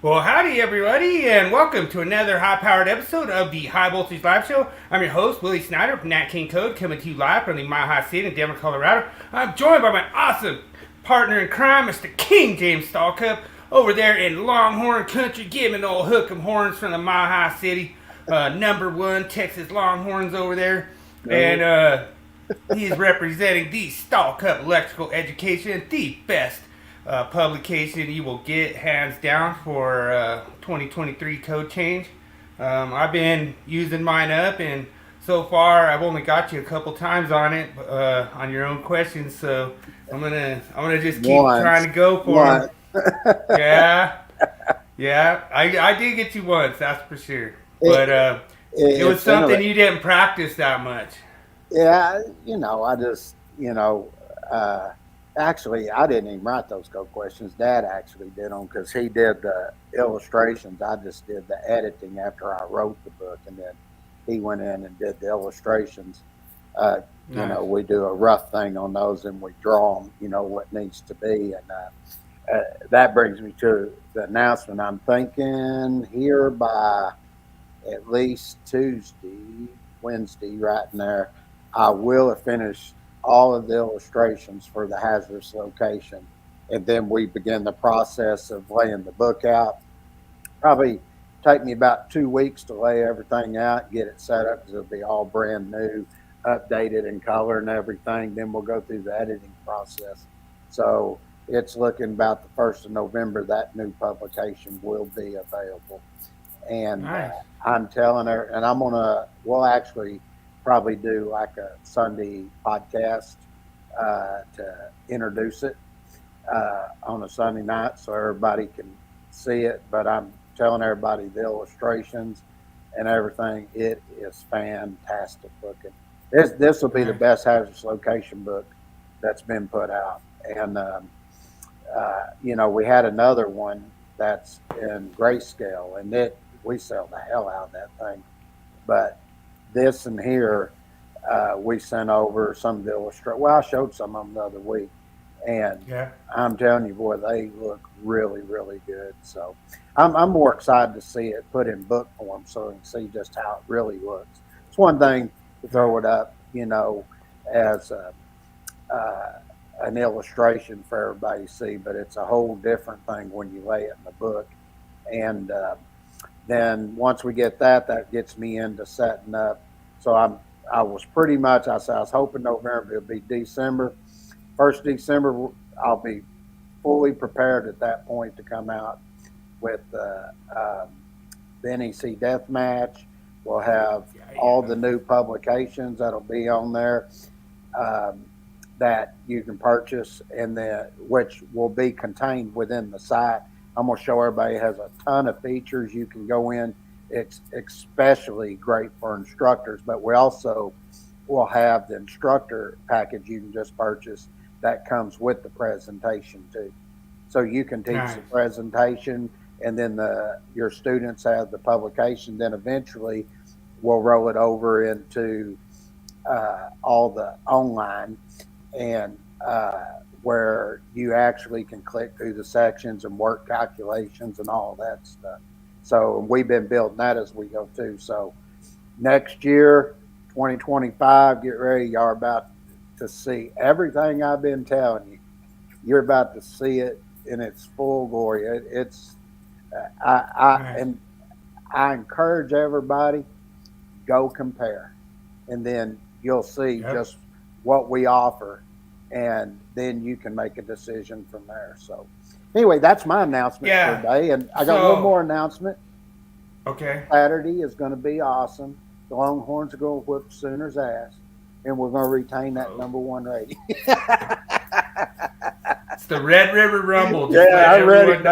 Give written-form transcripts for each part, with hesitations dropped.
Well, howdy, everybody, and welcome to another high-powered episode of the High Voltage Live Show. I'm your host, Willie Snyder from NEC Code, coming to you live from the Mile High City in Denver, Colorado. I'm joined by my awesome partner in crime, Mr. King James Stallcup, over there in Longhorn Country, giving an old hook 'em horns from the Mile High City, number one Texas Longhorns over there, and he's representing the Stallcup Electrical Education, the best publication you will get hands down for 2023 code change. I've been using mine up, and so far I've only got you a couple times on it on your own questions. So I'm gonna just keep trying to go for it. Yeah. I did get you once, that's for sure. But it was something you didn't practice that much. Yeah, I just, actually, I didn't even write those code questions. Dad actually did them because he did the illustrations. I just did the editing after I wrote the book, and then he went in and did the illustrations. Nice. We do a rough thing on those, and we draw them, what needs to be. And that brings me to the announcement. I'm thinking here by at least Wednesday, right in there, I will have finished all of the illustrations for the hazardous location, and then we begin the process of laying the book out. Probably take me about 2 weeks to lay everything out, get it set up, because it'll be all brand new, updated in color and everything. Then we'll go through the editing process. So it's looking about the 1st of November that new publication will be available. And Nice. I'm telling her, and we'll actually probably do like a Sunday podcast to introduce it on a Sunday night so everybody can see it. But I'm telling everybody the illustrations and everything, it is fantastic looking. This will be the best hazardous location book that's been put out. And, we had another one that's in grayscale, and we sell the hell out of that thing. But this and here, we sent over some of the illustrations. Well, I showed some of them the other week, and I'm telling you, boy, they look really, really good. So I'm more excited to see it put in book form so you can see just how it really looks. It's one thing to throw it up, as an illustration for everybody to see, but it's a whole different thing when you lay it in the book. And then once we get that gets me into setting up. So I was hoping November, it'll be December. 1st December, I'll be fully prepared at that point to come out with the NEC Deathmatch. We'll have all the new publications that'll be on there that you can purchase, and which will be contained within the site. I'm going to show everybody it has a ton of features you can go in. It's especially great for instructors, but we also will have the instructor package you can just purchase that comes with the presentation too. So you can teach the presentation, and then your students have the publication. Then eventually we'll roll it over into all the online, and where you actually can click through the sections and work calculations and all that stuff. So we've been building that as we go too. So next year, 2025, get ready. Y'all are about to see everything I've been telling you. You're about to see it in its full glory. And I encourage everybody, go compare, and then you'll see just what we offer, and then you can make a decision from there. So anyway, that's my announcement for today. And I got one more announcement. Okay. Saturday is going to be awesome. The Longhorns are going to whip Sooners' ass, and we're going to retain that number one rating. It's the Red River Rumble. Just I read it.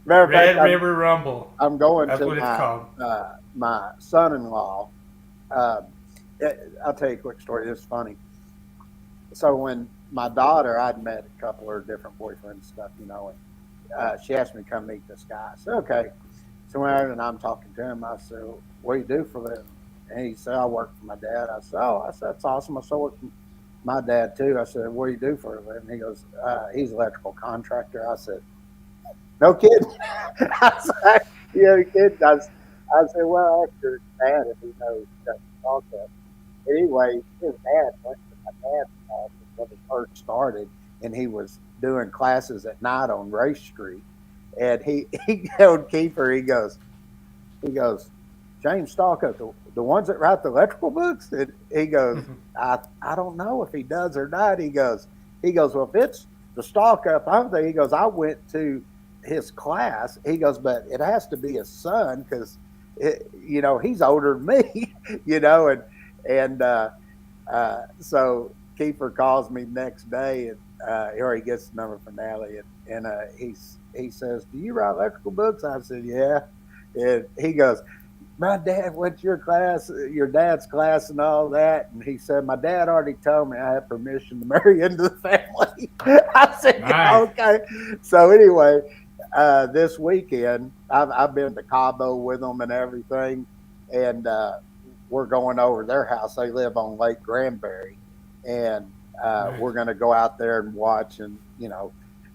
Red River Rumble. I'm going That's to what it's called. My son-in-law. I'll tell you a quick story. This is funny. So when my daughter, I'd met a couple of different boyfriends and stuff, and she asked me to come meet this guy. I said, okay. So when I'm talking to him, I said, what do you do for a living? And he said, I work for my dad. I said, that's awesome. I said, I work for my dad too. I said, what do you do for a living? He goes, he's an electrical contractor. I said, No kidding. I was like, kidding. I said, well, ask your dad if he knows that concept. Anyway, his dad went to my dad's office when he first started, and he was doing classes at night on Race Street. And he told Kiefer, he goes, James Stalker, the ones that write the electrical books? And he goes, I don't know if he does or not. He goes, well, if it's the Stalker, I'm there. He goes, I went to his class. He goes, but it has to be his son because, he's older than me, so Kiefer calls me next day and or he gets the number from Natalie and he says, do you write electrical books? I said, yeah. And he goes, my dad went to your dad's class and all that. And he said, my dad already told me I had permission to marry into the family. I said, Nice. yeah, okay. So anyway, this weekend, I've been to Cabo with them and everything. And we're going over their house. They live on Lake Granbury. And Nice. we're going to go out there and watch and,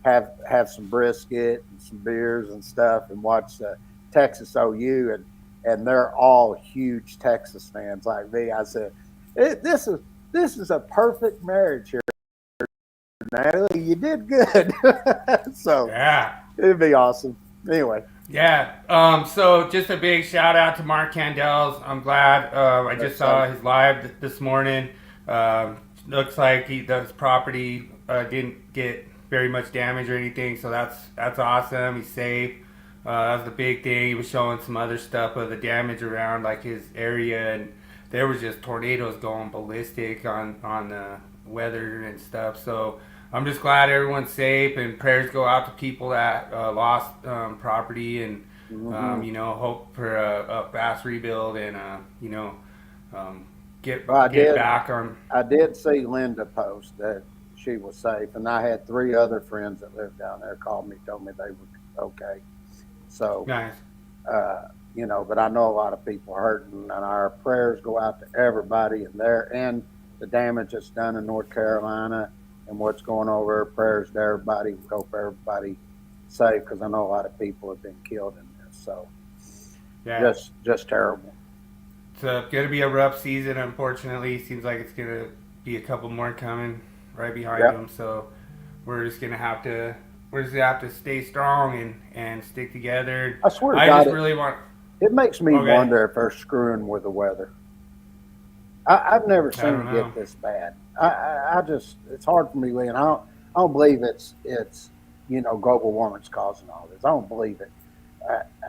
have some brisket and some beers and stuff and watch the Texas OU. And they're all huge Texas fans like me. I said, this is a perfect marriage here, Natalie. You did good. So Yeah. it'd be awesome. Anyway. Yeah. So just a big shout out to Mark Candles. I'm glad. I just saw his live this morning. Looks like his property didn't get very much damage or anything. So that's awesome. He's safe. That was the big thing. He was showing some other stuff of the damage around like his area, and there was just tornadoes going ballistic on the weather and stuff. So I'm just glad everyone's safe, and prayers go out to people that lost property, and hope for a fast rebuild and get back on. I did see Linda post that she was safe, and I had 3 other friends that lived down there called me, told me they were okay. So, Nice. But I know a lot of people hurting, and our prayers go out to everybody in there and the damage that's done in North Carolina and what's going over. Prayers to everybody. We hope everybody safe because I know a lot of people have been killed in this. So, Yeah. just terrible. It's going to be a rough season, unfortunately. Seems like it's going to be a couple more coming right behind them. So we're just going to have to stay strong and stick together. I swear to I God, just really want. it makes me wonder if they're screwing with the weather. I've never seen it get this bad. I just, it's hard for me, Lee, and I don't believe it's global warming's causing all this. I don't believe it.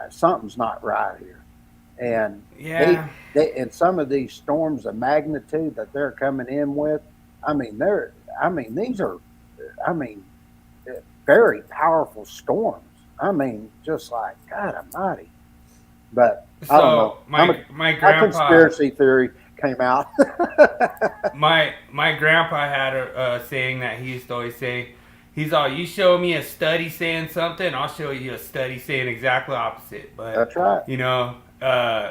Something's not right here. And and some of these storms of magnitude that they're coming in with, these are, very powerful storms. Just like God Almighty. But I don't know. My grandpa, conspiracy theory came out. my grandpa had a saying that he used to always say. He's all, you show me a study saying something, I'll show you a study saying exactly opposite. But that's right.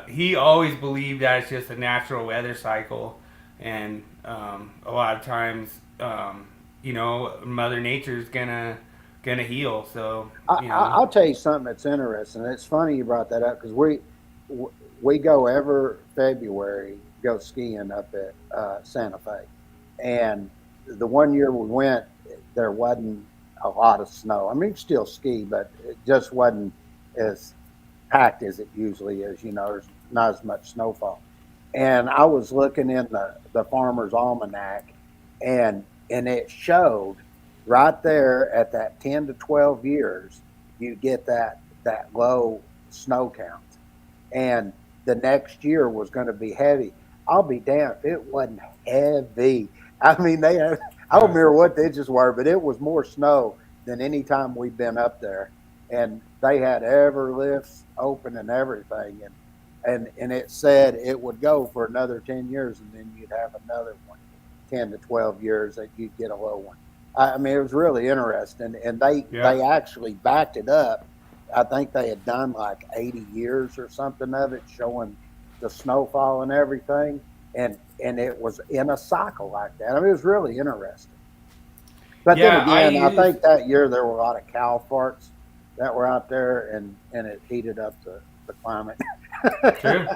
He always believed that it's just a natural weather cycle, and a lot of times, Mother Nature's gonna heal. So I'll tell you something that's interesting. It's funny you brought that up because we go every February go skiing up at Santa Fe, and the one year we went, there wasn't a lot of snow. You still ski, but it just wasn't as packed as it usually is. There's not as much snowfall. And I was looking in the Farmer's Almanac, and it showed right there at that 10 to 12 years, you get that low snow count. And the next year was going to be heavy. I'll be damned if it wasn't heavy. They had, I don't remember what the inches were, but it was more snow than any time we've been up there. And they had ever lifts open and everything. And it said it would go for another 10 years, and then you'd have another one, 10 to 12 years that you'd get a low one. It was really interesting. And they actually backed it up. I think they had done like 80 years or something of it, showing the snowfall and everything. And it was in a cycle like that. It was really interesting. But then again, I think that year there were a lot of cow farts that were out there, and it heated up the climate. True.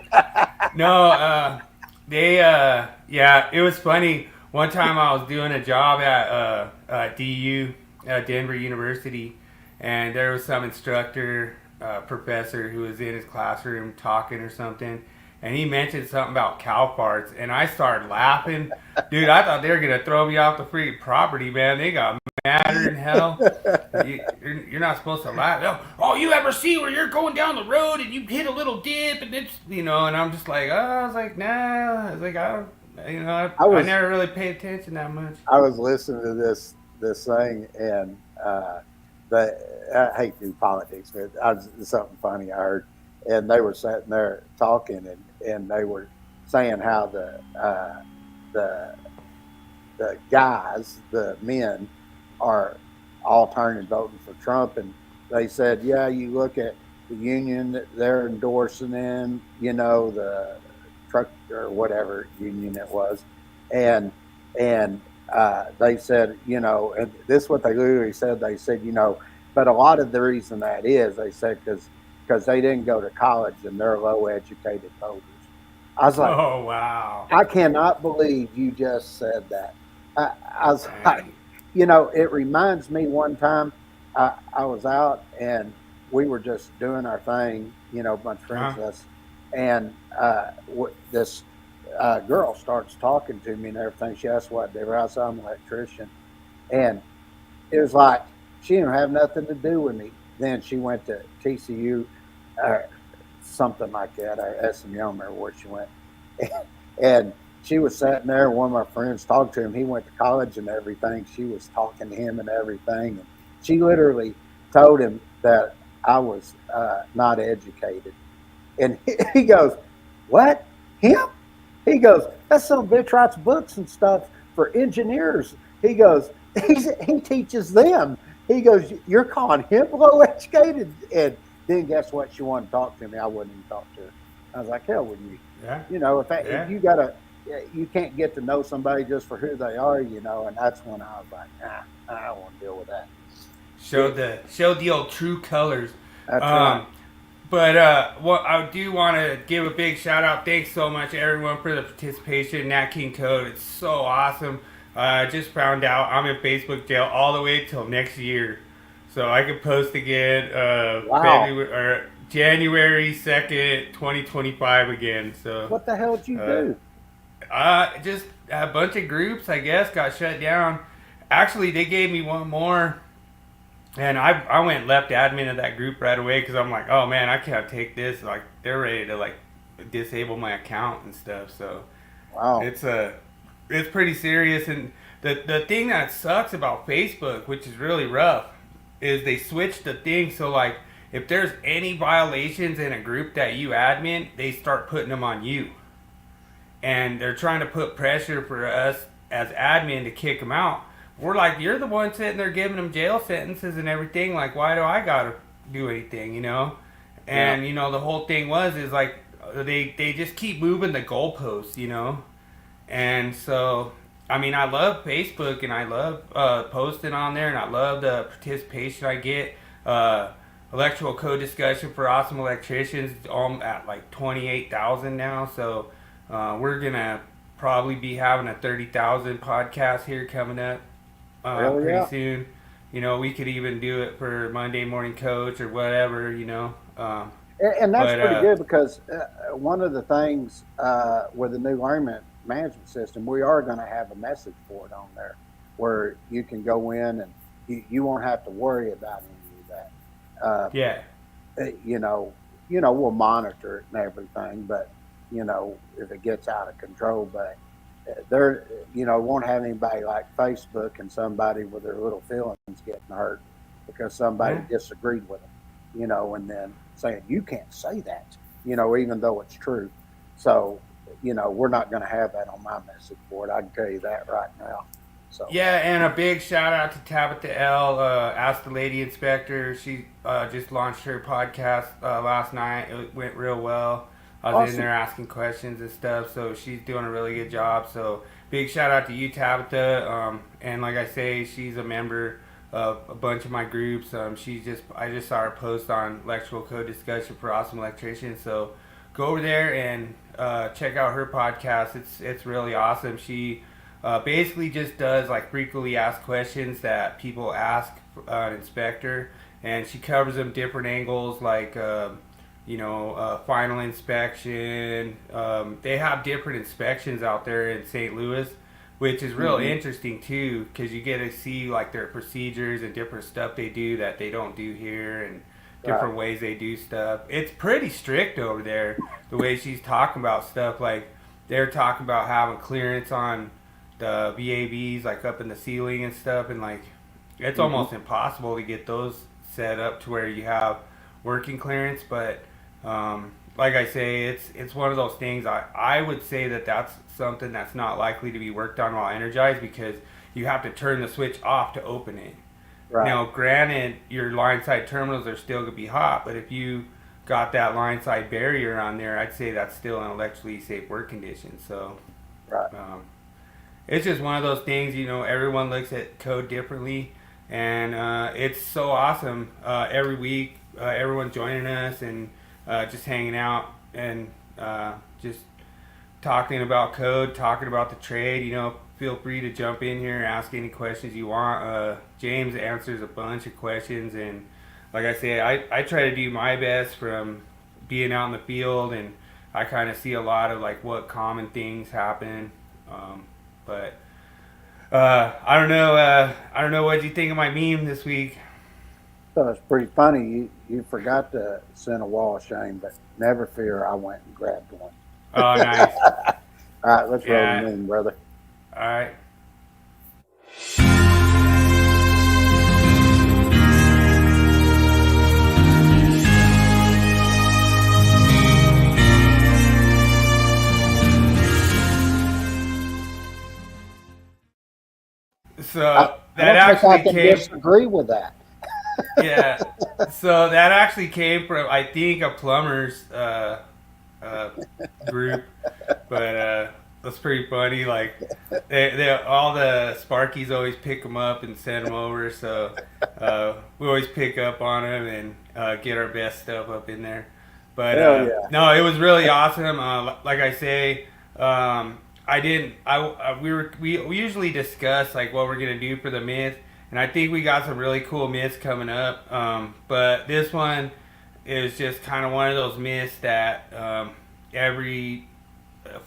No, yeah, it was funny. One time I was doing a job at DU, Denver University, and there was some instructor, professor who was in his classroom talking or something, and he mentioned something about cow farts, and I started laughing. Dude, I thought they were gonna throw me off the free property, man. They got madder than hell. You're not supposed to laugh. Oh, you ever see where you're going down the road and you hit a little dip and it's, and I'm just like, oh, I was like, nah. I was like, I never really paid attention that much. I was listening to this thing, and I hate to do politics, but something funny I heard, and they were sitting there talking, and they were saying how the guys, the men, are all turning voting for Trump, and they said, yeah, you look at the union that they're endorsing in, the truck or whatever union it was, and they said, and this is what they literally said. They said, but a lot of the reason that is, they said, because they didn't go to college and they're low educated voters. I was like, oh wow, I cannot believe you just said that. I was like, it reminds me one time I was out and we were just doing our thing, a bunch of friends with us, and this girl starts talking to me and everything. She asked what they were. I said, I'm an electrician, and it was like she didn't have nothing to do with me. Then she went to TCU, something like that, or SMU. I don't remember where she went, and she was sitting there. One of my friends talked to him. He went to college and everything. She was talking to him and everything. And she literally told him that I was not educated. And he goes, what? Him? He goes, that some bitch writes books and stuff for engineers. He goes, he teaches them. He goes, you're calling him low educated? And then guess what? She wanted to talk to me. I wouldn't even talk to her. I was like, hell wouldn't you? Yeah. If you can't get to know somebody just for who they are, and that's when I was like, nah, I don't want to deal with that. Show the old true colors. That's right. But I do want to give a big shout out. Thanks so much, everyone, for the participation in Nat King Code. It's so awesome. I just found out I'm in Facebook jail all the way till next year, so I can post again. January 2nd, 2025 again. So what the hell did you do? Just a bunch of groups, I guess, got shut down. Actually, they gave me one more. And I went and left admin of that group right away because I'm like, oh man, I can't take this. Like they're ready to disable my account and stuff. So wow, it's pretty serious. And the thing that sucks about Facebook, which is really rough, is they switched the thing. So like if there's any violations in a group that you admin, they start putting them on you. And they're trying to put pressure for us as admin to kick them out. We're like, you're the one sitting there giving them jail sentences and everything. Like, why do I gotta do anything, And the whole thing is like they just keep moving the goalposts, And so, I mean, I love Facebook and I love posting on there, and I love the participation I get. Electrical code discussion for awesome electricians at like 28,000 now. So we're gonna probably be having a 30,000 podcast here coming up. Pretty soon. We could even do it for Monday Morning Coach or whatever, And that's pretty good because one of the things with the new learning management system, we are going to have a message board on there where you can go in and you won't have to worry about any of that. We'll monitor it and everything, but, if it gets out of control, but there, won't have anybody like Facebook and somebody with their little feelings getting hurt because somebody disagreed with them, and then saying, you can't say that, even though it's true. So, we're not going to have that on my message board. I can tell you that right now. So yeah, and a big shout out to Tabitha L. Ask the Lady Inspector. She just launched her podcast last night. It went real well. I was in there asking questions and stuff, so she's doing a really good job. So big shout out to you, Tabitha. And like I say, she's a member a bunch of my groups. I just saw her post on electrical code discussion for awesome electricians. So go over there and check out her podcast. It's really awesome. She basically just does like frequently asked questions that people ask an inspector, and she covers them different angles, like final inspection. They have different inspections out there in St. Louis, which is real interesting too, because you get to see like their procedures and different stuff they do that they don't do here, and different ways they do stuff. It's pretty strict over there, the way she's talking about stuff. Like they're talking about having clearance on the VAVs, like up in the ceiling and stuff, and like it's almost impossible to get those set up to where you have working clearance. But like I say, it's one of those things. I would say that's something that's not likely to be worked on while energized, because you have to turn the switch off to open it. Right. Now, granted, your line side terminals are still going to be hot, but if you got that line side barrier on there, I'd say that's still an electrically safe work condition. So it's just one of those things, everyone looks at code differently, and it's so awesome. Every week, everyone joining us and just hanging out and just talking about code, talking about the trade. Feel free to jump in here, ask any questions you want. James answers a bunch of questions, and like I say, I try to do my best from being out in the field, and I kind of see a lot of like what common things happen. But I don't know what you think of my meme this week. So it's pretty funny. You forgot to send a wall of shame, but never fear, I went and grabbed one. Oh, nice. All right, let's roll the meme, brother. All right. So that actually came. Disagree with that. Yeah. So that actually came from, I think, a plumber's group, but that's pretty funny. Like they all the Sparkies always pick them up and send them over, so we always pick up on them and get our best stuff up in there. But no, it was really awesome. Like I say, we usually discuss like what we're gonna do for the myth, and I think we got some really cool myths coming up. But this one is just kind of one of those myths that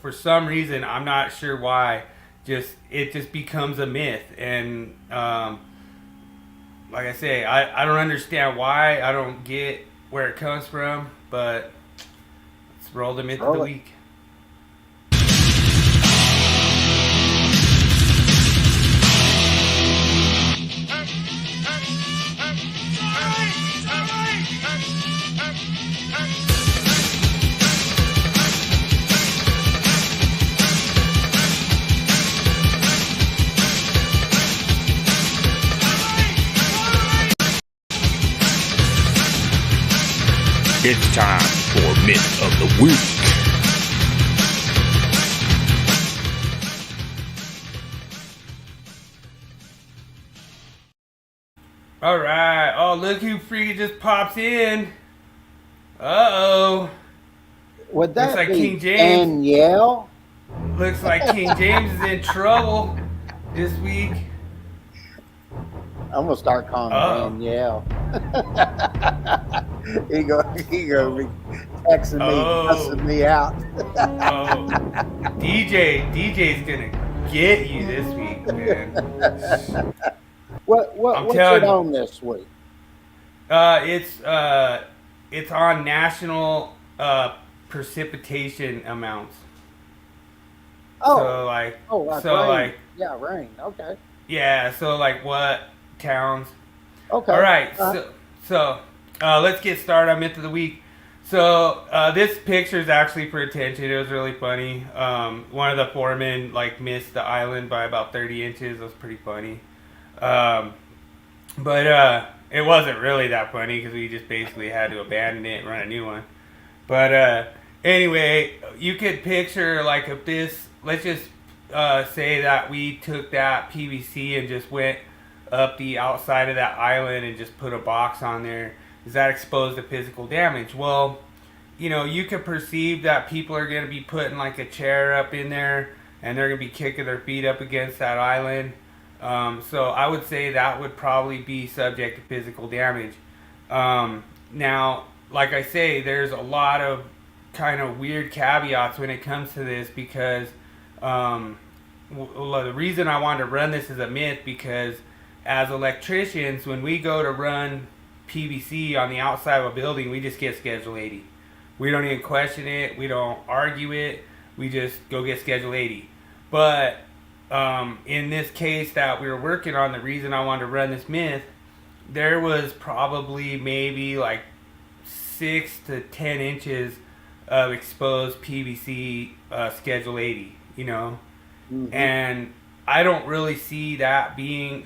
for some reason, I'm not sure why, it just becomes a myth. And like I say, I don't understand why. I don't get where it comes from, but let's roll the myth of the week. It's time for Myth of the Week. Alright. Oh, look who freaking just pops in. Uh-oh. Would that looks like be King James? Danielle? Looks like King James is in trouble this week. I'm gonna start calling Danielle. he gonna be texting me, cussing me out. DJ's gonna get you this week, man. What's it on this week? It's on national precipitation amounts. Rain. Rain. Okay. Yeah, so like what towns? Okay. All right. So let's get started on Myth of the Week. So this picture is actually for attention. It was really funny. One of the foremen missed the island by about 30 inches. It was pretty funny. But it wasn't really that funny because we just basically had to abandon it and run a new one. But anyway, you could picture if this. Let's just say that we took that PVC and just went up the outside of that island and just put a box on there, is that exposed to physical damage? Well, you could perceive that people are going to be putting like a chair up in there and they're going to be kicking their feet up against that island. So I would say that would probably be subject to physical damage. Now, like I say, there's a lot of kind of weird caveats when it comes to this because the reason I wanted to run this as a myth because as electricians, when we go to run PVC on the outside of a building, we just get Schedule 80. We don't even question it. We don't argue it. We just go get Schedule 80. But in this case that we were working on, the reason I wanted to run this myth, there was probably maybe like 6 to 10 inches of exposed PVC Schedule 80, Mm-hmm. And I don't really see that being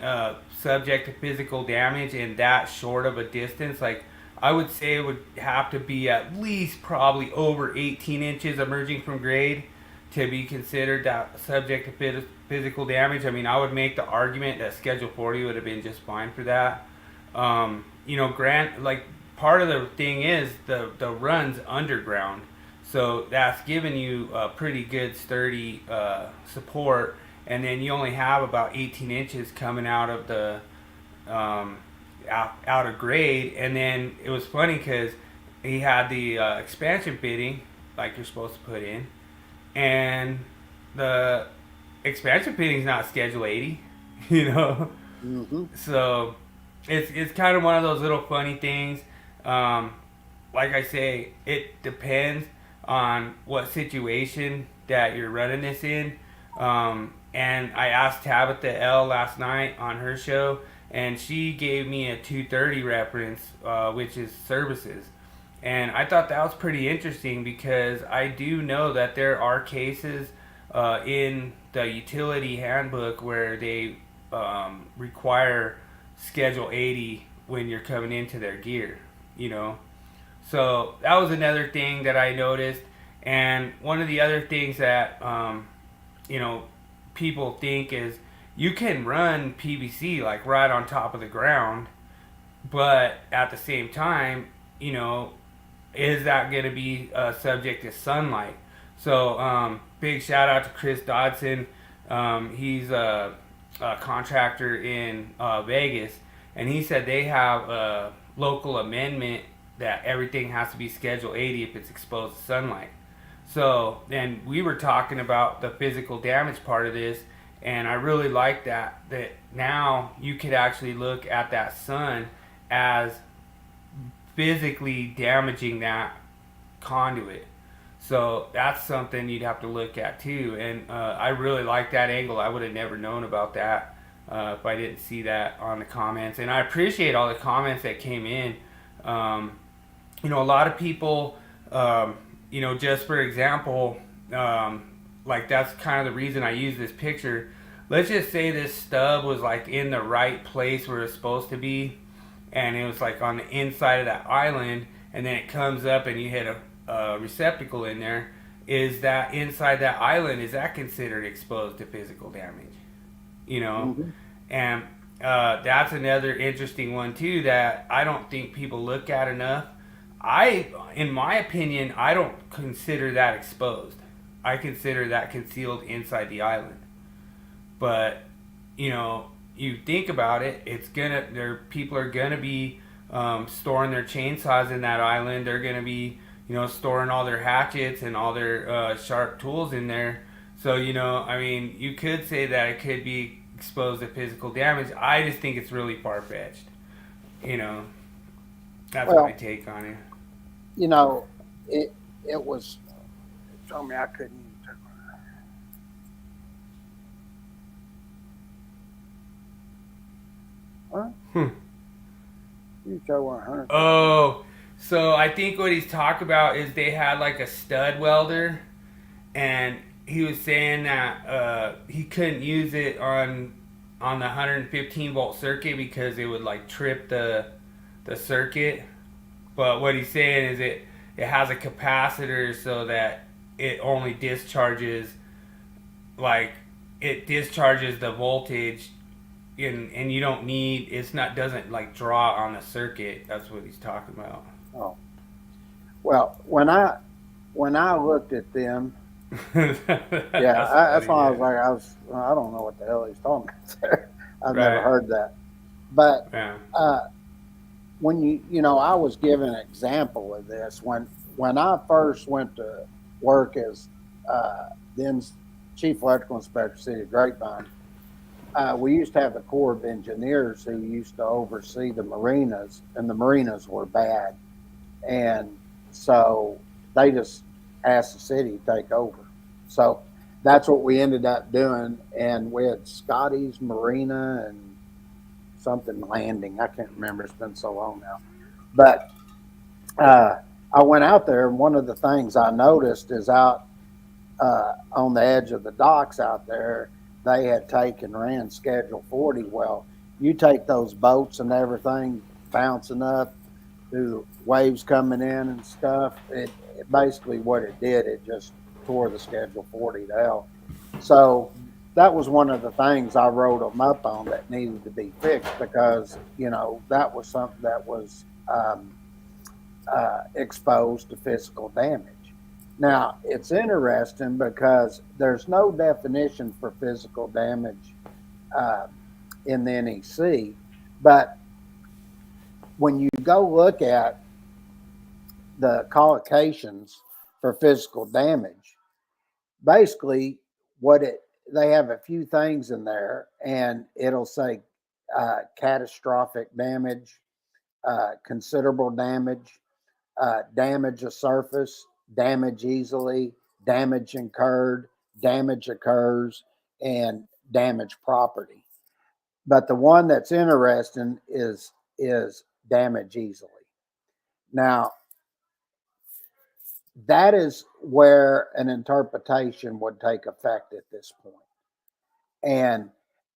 subject to physical damage in that short of a distance. Like, I would say it would have to be at least probably over 18 inches emerging from grade to be considered that subject to physical damage. I mean, I would make the argument that Schedule 40 would have been just fine for that. Part of the thing is the run's underground. So that's giving you a pretty good sturdy support. And then you only have about 18 inches coming out of the out of grade. And then it was funny because he had the expansion fitting like you're supposed to put in, and the expansion fitting's not Schedule 80, Mm-hmm. So it's kind of one of those little funny things. Like I say, it depends on what situation that you're running this in. And I asked Tabitha L last night on her show, and she gave me a 230 reference, which is services. And I thought that was pretty interesting because I do know that there are cases in the utility handbook where they require Schedule 80 when you're coming into their gear, So that was another thing that I noticed. And one of the other things that, people think is you can run PVC like right on top of the ground, but at the same time, is that going to be subject to sunlight? So big shout out to Chris Dodson. He's a contractor in Vegas, and he said they have a local amendment that everything has to be Schedule 80 if it's exposed to sunlight. So then we were talking about the physical damage part of this, and I really like that now you could actually look at that sun as physically damaging that conduit. So that's something you'd have to look at too. And I really like that angle. I would have never known about that if I didn't see that on the comments. And I appreciate all the comments that came in. A lot of people, just for example, like that's kind of the reason I use this picture. Let's just say this stub was like in the right place where it's supposed to be, and it was like on the inside of that island, and then it comes up and you hit a receptacle in there. Is that inside that island, is that considered exposed to physical damage? Mm-hmm. And that's another interesting one too that I don't think people look at enough. In my opinion, I don't consider that exposed. I consider that concealed inside the island. But, you think about it, people are gonna be storing their chainsaws in that island. They're gonna be, storing all their hatchets and all their sharp tools in there. So, you could say that it could be exposed to physical damage. I just think it's really far-fetched. That's my take on it. It was, told me I couldn't even turn my... Huh? You tell 100. Oh, so I think what he's talking about is they had like a stud welder, and he was saying that he couldn't use it on the 115 volt circuit because it would like trip the circuit. But what he's saying is it has a capacitor so that it only discharges the voltage and you don't need doesn't like draw on the circuit. That's what he's talking about. Oh, well, when I looked at them, yeah, that's why I was like, I don't know what the hell he's talking about there. I've never heard that. But when I was given an example of this when I first went to work as then chief electrical inspector, city of Grapevine. We used to have the Corps of Engineers who used to oversee the marinas, and the marinas were bad, and so they just asked the city to take over. So that's what we ended up doing, and we had Scotty's Marina and something Landing. I can't remember. It's been so long now. But I went out there, and one of the things I noticed is out on the edge of the docks out there, they had ran Schedule 40. Well, you take those boats and everything bouncing up, through waves coming in and stuff. It basically what it did, it just tore the Schedule 40 to hell. So that was one of the things I wrote them up on that needed to be fixed, because that was something that was exposed to physical damage. Now, it's interesting because there's no definition for physical damage in the NEC, but when you go look at the collocations for physical damage, basically they have a few things in there, and it'll say catastrophic damage, considerable damage, damage of surface, damage easily, damage incurred, damage occurs, and damage property. But the one that's interesting is damage easily. Now, that is where an interpretation would take effect at this point. And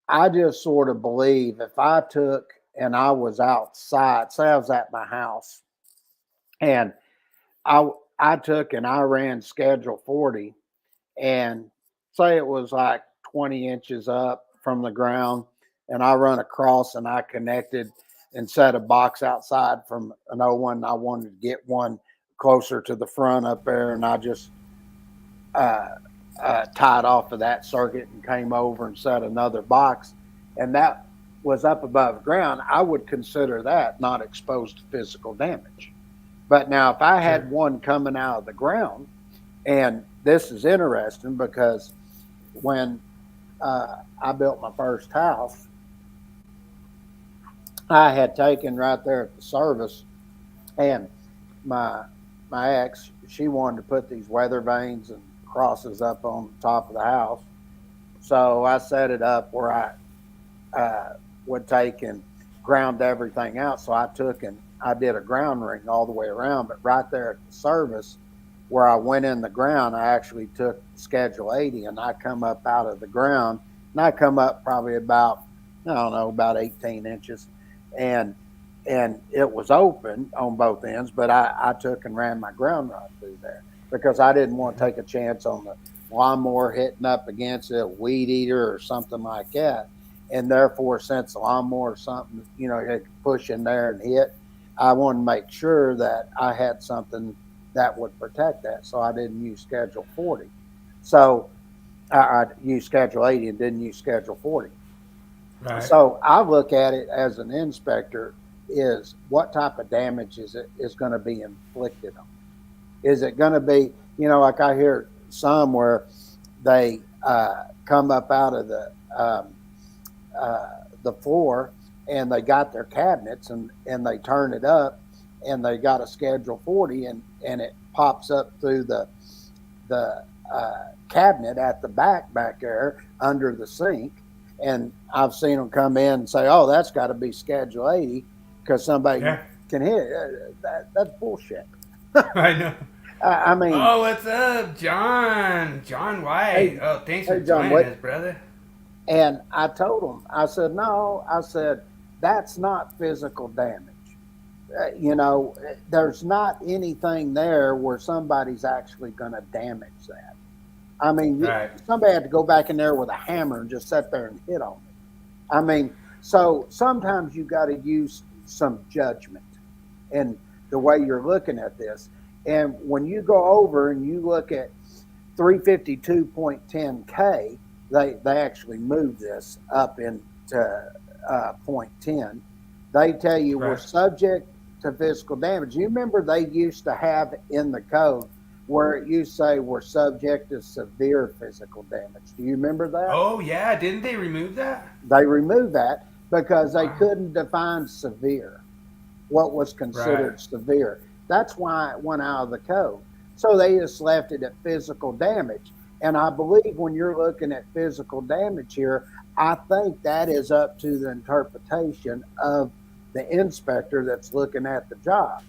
I just sort of believe if I took and I was outside, say I was at my house, and I took and I ran Schedule 40, and say it was like 20 inches up from the ground, and I run across and I connected and set a box outside from an 01. I wanted to get one closer to the front up there, and I just tied off of that circuit and came over and set another box, and that was up above ground. I would consider that not exposed to physical damage. But now if I had one coming out of the ground, and this is interesting because when I built my first house, I had taken right there at the service, and my ex, she wanted to put these weather vanes and crosses up on the top of the house. So I set it up where I would take and ground everything out. So I took and I did a ground ring all the way around, but right there at the service where I went in the ground, I actually took Schedule 80 and I come up out of the ground, and I come up probably about 18 inches, and it was open on both ends, but I took and ran my ground rod through there because I didn't want to take a chance on the lawnmower hitting up against a weed eater or something like that. And therefore, since the lawnmower or something, it could push in there and hit, I wanted to make sure that I had something that would protect that. So I didn't use Schedule 40. So I used Schedule 80 and didn't use Schedule 40. Right. So I look at it as an inspector is what type of damage is going to be inflicted on. Is it going to be, like I hear some where they come up out of the floor and they got their cabinets and they turn it up and they got a Schedule 40 and it pops up through the cabinet at the back there under the sink. And I've seen them come in and say, oh, that's got to be Schedule 80 because somebody can hit it. That's bullshit. I know. I mean. Oh, what's up, John? John White. Hey, thanks for joining us, brother. And I told him, I said, no, that's not physical damage. There's not anything there where somebody's actually going to damage that. I mean, somebody had to go back in there with a hammer and just sit there and hit on it. I mean, So sometimes you got to use some judgment in the way you're looking at this. And when you go over and you look at 352.10K, they actually move this up into point 10. They tell you we're subject to physical damage. You remember they used to have in the code where it used to say we're subject to severe physical damage. Do you remember that? Oh, yeah. Didn't they remove that? They removed that because they couldn't define severe, what was considered severe. That's why it went out of the code. So they just left it at physical damage. And I believe when you're looking at physical damage here, I think that is up to the interpretation of the inspector that's looking at the job.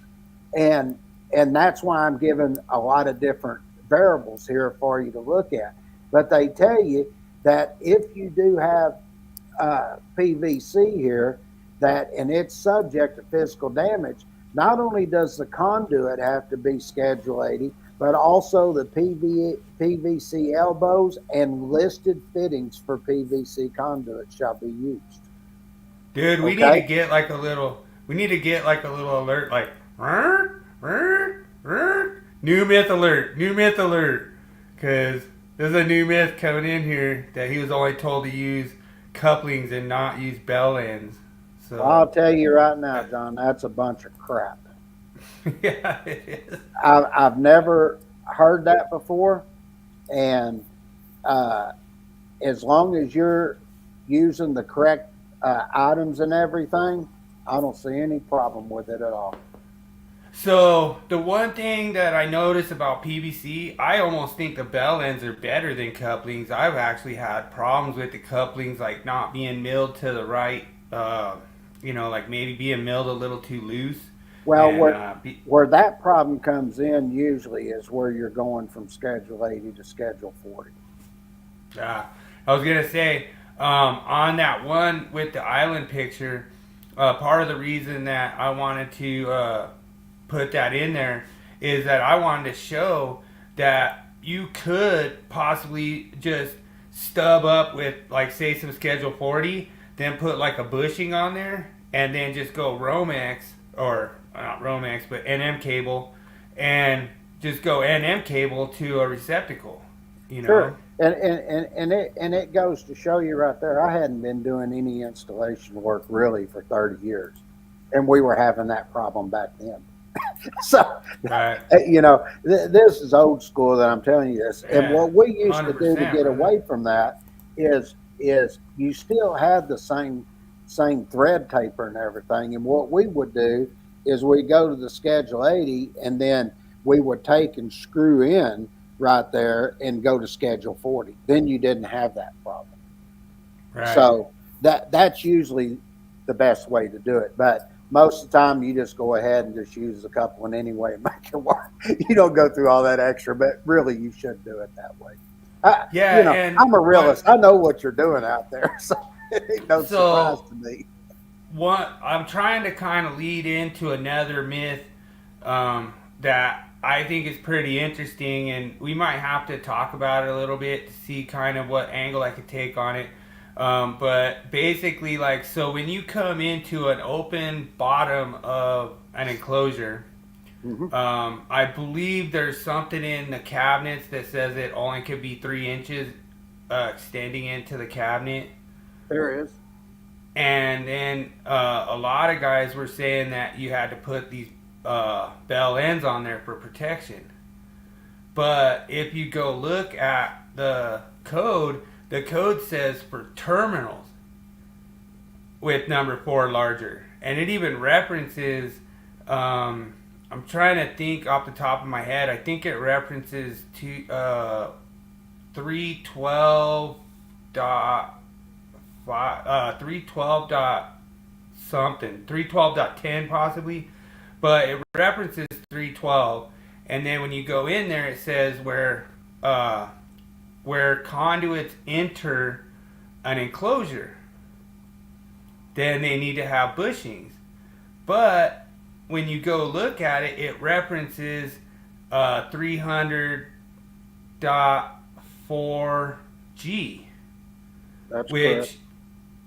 And that's why I'm giving a lot of different variables here for you to look at. But they tell you that if you do have PVC here, and it's subject to physical damage, not only does the conduit have to be Schedule 80, but also the PVC elbows and listed fittings for PVC conduit shall be used. Dude, we need to get like a little alert, like new myth alert, because there's a new myth coming in here that he was only told to use couplings and not use bell ends. So I'll tell you right now, John, that's a bunch of crap. Yeah, it is. I've never heard that before, and as long as you're using the correct items and everything, I don't see any problem with it at all. So the one thing that I noticed about PVC, I almost think the bell ends are better than couplings. I've actually had problems with the couplings, like not being milled to the right, like maybe being milled a little too loose. Well, where that problem comes in usually is where you're going from Schedule 80 to Schedule 40. Yeah, I was going to say, on that one with the island picture, part of the reason that I wanted to put that in there is that I wanted to show that you could possibly just stub up with, like, say some Schedule 40, then put like a bushing on there, and then just go Romex, or not Romex, but NM cable, and just go NM cable to a receptacle, you know? Sure. And it goes to show you right there, I hadn't been doing any installation work really for 30 years. And we were having that problem back then. So, right. This is old school that I'm telling you this. And what we used to do to get away from that is you still had the same thread taper and everything. And what we would do is we go to the Schedule 80 and then we would take and screw in right there and go to Schedule 40. Then you didn't have that problem. Right. So that's usually the best way to do it. But most of the time you just go ahead and just use the coupling anyway and make it work. You don't go through all that extra, but really you should do it that way. And I'm a realist. I know what you're doing out there, so it ain't no surprise to me. I'm trying to kind of lead into another myth that I think is pretty interesting, and we might have to talk about it a little bit to see kind of what angle I could take on it. But basically, like, so when you come into an open bottom of an enclosure, I believe there's something in the cabinets that says it only could be 3 inches extending into the cabinet. There is. And then a lot of guys were saying that you had to put these bell ends on there for protection. But if you go look at the code says for terminals with number 4 larger. And it even references, I'm trying to think off the top of my head, I think it references to 312 something, 312.10 possibly, but it references 312, and then when you go in there it says where conduits enter an enclosure, then they need to have bushings. But when you go look at it, it references 300.4G, which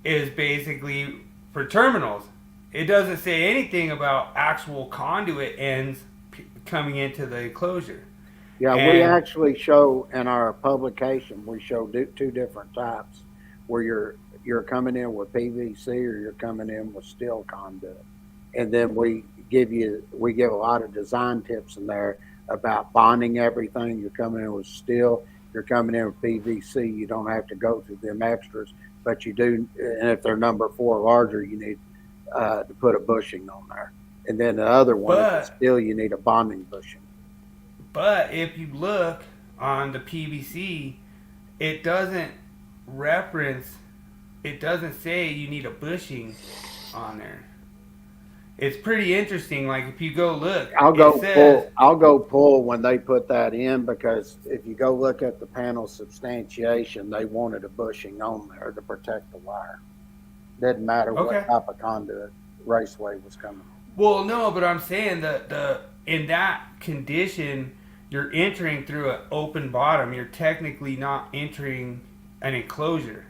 is basically for terminals. It doesn't say anything about actual conduit ends coming into the enclosure. Yeah, we actually show in our publication, we show two different types where you're coming in with PVC or you're coming in with steel conduit. And then we give a lot of design tips in there about bonding everything. You're coming in with steel, you're coming in with PVC. You don't have to go through them extras, but you do. And if they're number 4 or larger, you need to put a bushing on there. And then the other one, if it's steel, you need a bonding bushing. But if you look on the PVC, it doesn't say you need a bushing on there. It's pretty interesting. Like if you go look, I'll go pull when they put that in, because if you go look at the panel substantiation, they wanted a bushing on there to protect the wire. Didn't matter what type of conduit raceway was coming. Well, no, but I'm saying that in that condition, you're entering through an open bottom. You're technically not entering an enclosure.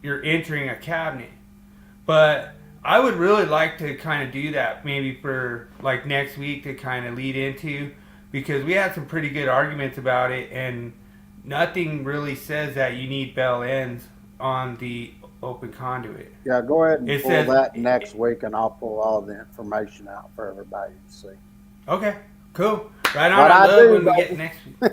You're entering a cabinet. But I would really like to kind of do that maybe for like next week to kind of lead into, because we had some pretty good arguments about it, and nothing really says that you need bell ends on the open conduit. Yeah, go ahead and pull that next week, and I'll pull all the information out for everybody to see. Okay, cool. Right on. I love when we get next week.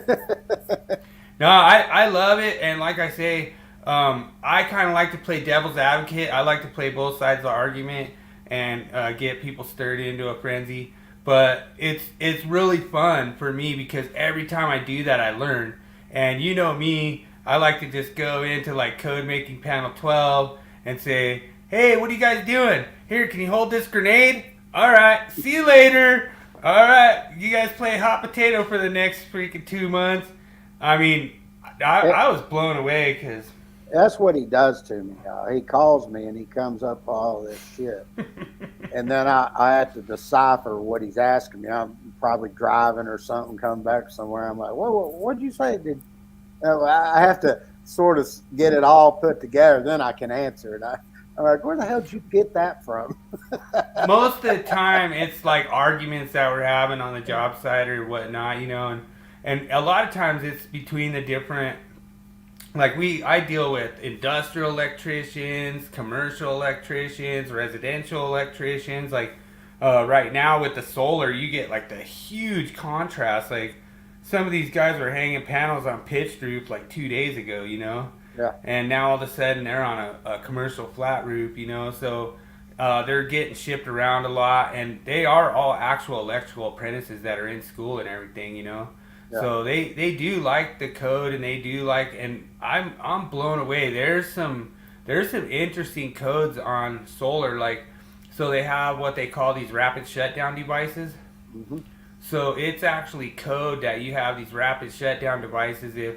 No, I love it, and like I say, I kind of like to play devil's advocate. I like to play both sides of the argument and get people stirred into a frenzy. But it's really fun for me because every time I do that, I learn. And you know me, I like to just go into like code making panel 12 and say, hey, what are you guys doing? Here, can you hold this grenade? All right, see you later. All right, you guys play hot potato for the next freaking 2 months. I mean, I was blown away because... That's what he does to me. He calls me and he comes up with all this shit. And then I have to decipher what he's asking me. I'm probably driving or something, come back somewhere. I'm like, what'd you say? I have to sort of get it all put together. Then I can answer it. I'm like, where the hell did you get that from? Most of the time, it's like arguments that we're having on the job site or whatnot, you know. And a lot of times it's between the different... Like I deal with industrial electricians, commercial electricians, residential electricians. Like right now with the solar, you get like the huge contrast. Like some of these guys were hanging panels on pitched roof like 2 days ago, you know? Yeah. And now all of a sudden they're on a commercial flat roof, you know? So they're getting shipped around a lot, and they are all actual electrical apprentices that are in school and everything, you know? Yeah. So they do like the code, and they do like, and I'm blown away. There's some interesting codes on solar, like, so they have what they call these rapid shutdown devices. Mm-hmm. So it's actually code that you have these rapid shutdown devices if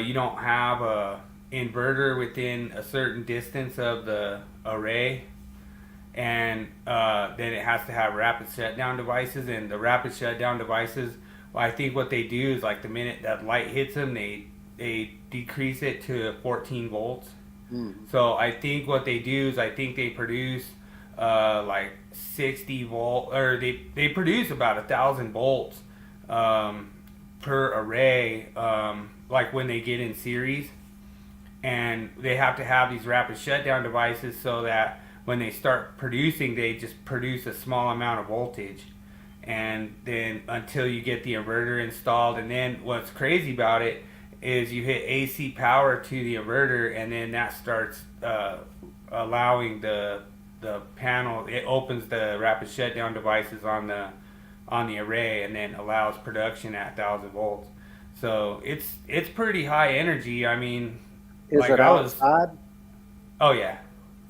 you don't have a inverter within a certain distance of the array, and then it has to have rapid shutdown devices. And the rapid shutdown devices, I think what they do is like the minute that light hits them, they decrease it to 14 volts. Mm-hmm. So I think what they do is I think they produce like 60 volt, or they produce about 1,000 volts per array, like when they get in series, and they have to have these rapid shutdown devices so that when they start producing, they just produce a small amount of voltage. And then until you get the inverter installed, and then what's crazy about it is you hit AC power to the inverter, and then that starts allowing the panel. It opens the rapid shutdown devices on the array, and then allows production at 1,000 volts. So it's pretty high energy. I mean, is like it outside? Oh yeah.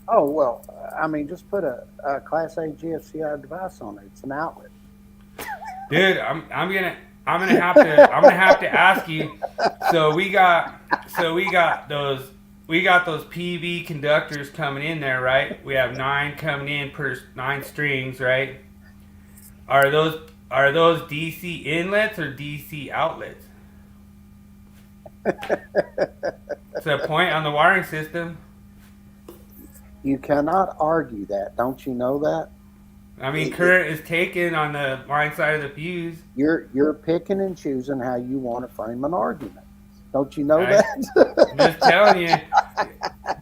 Oh well, I mean, just put a Class A GFCI device on it. It's an outlet. Dude, I'm gonna have to ask you. So we got those PV conductors coming in there, right? We have 9 coming in per 9 strings, right? Are those DC inlets or DC outlets? It's a point on the wiring system. You cannot argue that. Don't you know that? I mean, Kurt is taken on the right side of the fuse. You're picking and choosing how you want to frame an argument. Don't you know I'm that? just telling you.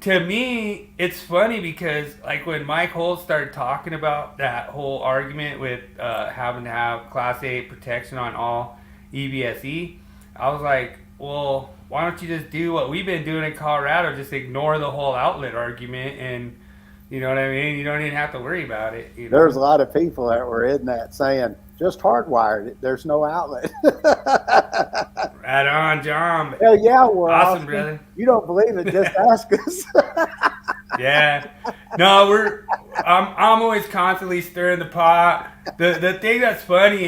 To me, it's funny because, like, when Mike Holt started talking about that whole argument with having to have Class A protection on all EBSE, I was like, well, why don't you just do what we've been doing in Colorado? Just ignore the whole outlet argument, and you know what I mean? You don't even have to worry about it. You know? There's a lot of people that were in that saying, just hardwired it. There's no outlet. Right on, John. Hell yeah, we're awesome, brother. You don't believe it? Just ask us. Yeah. No, I'm always constantly stirring the pot. The thing that's funny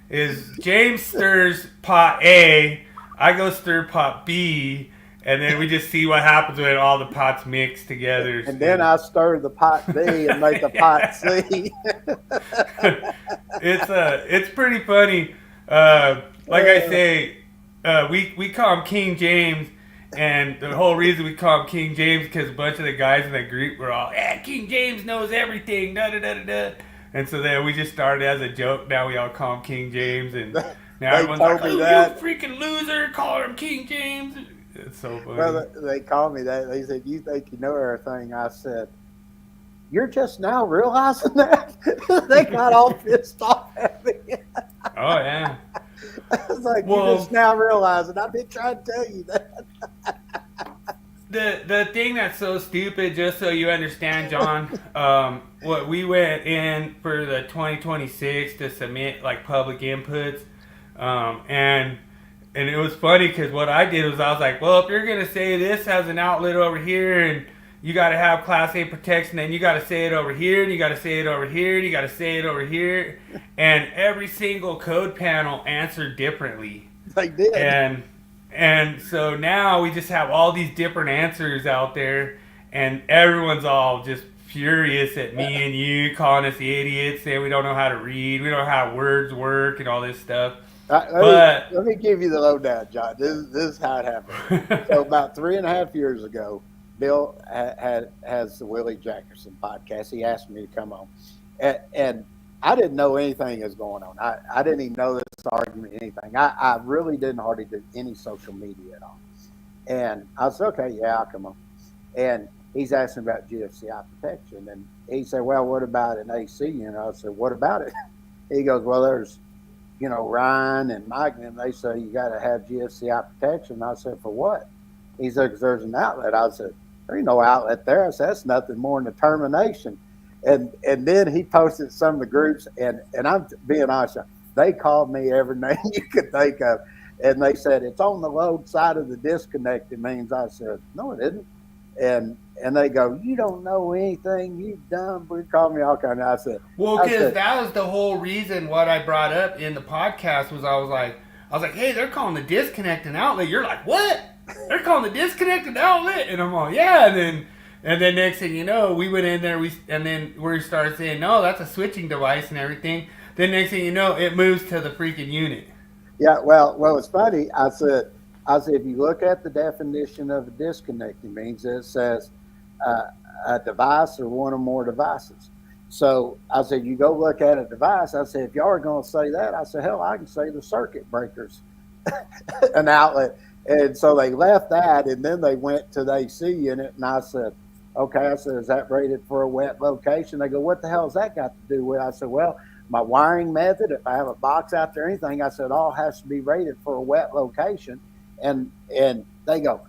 is James stirs pot A, I go stir pot B, and then we just see what happens when all the pots mix together. And then I stir the pot B and make the pot C. It's pretty funny. Like I say, we call him King James, and the whole reason we call him King James because a bunch of the guys in the group were all, King James knows everything, da da da da da. And so then we just started as a joke. Now we all call him King James, and now everyone's like, "Oh, you freaking loser, call him King James." It's so funny. Well, they called me that. They said, "You think you know everything?" I said, "You're just now realizing that." They got all pissed off at me. Oh yeah. I was like, "You're just now realizing. I've been trying to tell you that." The thing that's so stupid, just so you understand, John, what we went in for the 2026 to submit like public inputs, and it was funny because what I did was I was like, well, if you're gonna say this has an outlet over here and you got to have Class A protection, then you got to say it over here, and you got to say it over here, and you got to say it over here, and every single code panel answered differently. They did. And so now we just have all these different answers out there, and everyone's all just furious at me and you, calling us idiots, saying we don't know how to read, we don't know how words work, and all this stuff. Let me give you the lowdown, John. This is how it happened. So about 3.5 years ago, Bill has the Willie Jackerson podcast. He asked me to come on, and I didn't know anything was going on. I didn't even know this argument, anything. I really didn't hardly do any social media at all. And I said, okay, yeah, I'll come on. And he's asking about GFCI protection. And he said, well, what about an AC? And I said, what about it? He goes, well, there's, Ryan and Mike, and they say you got to have GFCI protection. I said, for what? He said, because there's an outlet. I said, there ain't no outlet there. I said, that's nothing more than a termination. And then he posted some of the groups, and I'm being honest, they called me every name you could think of, and they said, it's on the load side of the disconnect. It means. I said, no, it isn't. And they go, you don't know anything, you dumb. They called me all kind of. I said, well, because that was the whole reason what I brought up in the podcast was I was like, hey, they're calling the disconnect an outlet. You're like, what? They're calling the disconnect an outlet? And I'm all, yeah. And then next thing you know, we went in there, and then we started saying, no, that's a switching device and everything. Then next thing you know, it moves to the freaking unit. Yeah, well, it's funny. I said, if you look at the definition of a disconnect, it means it says a device or one or more devices. So I said, you go look at a device. I said, if y'all are going to say that, I said, hell, I can say the circuit breakers, an outlet. And so they left that, and then they went to the AC unit, and I said, okay, I said, is that rated for a wet location? They go, what the hell has that got to do with it? I said, well, my wiring method, if I have a box out there, anything, I said, all has to be rated for a wet location. And they go,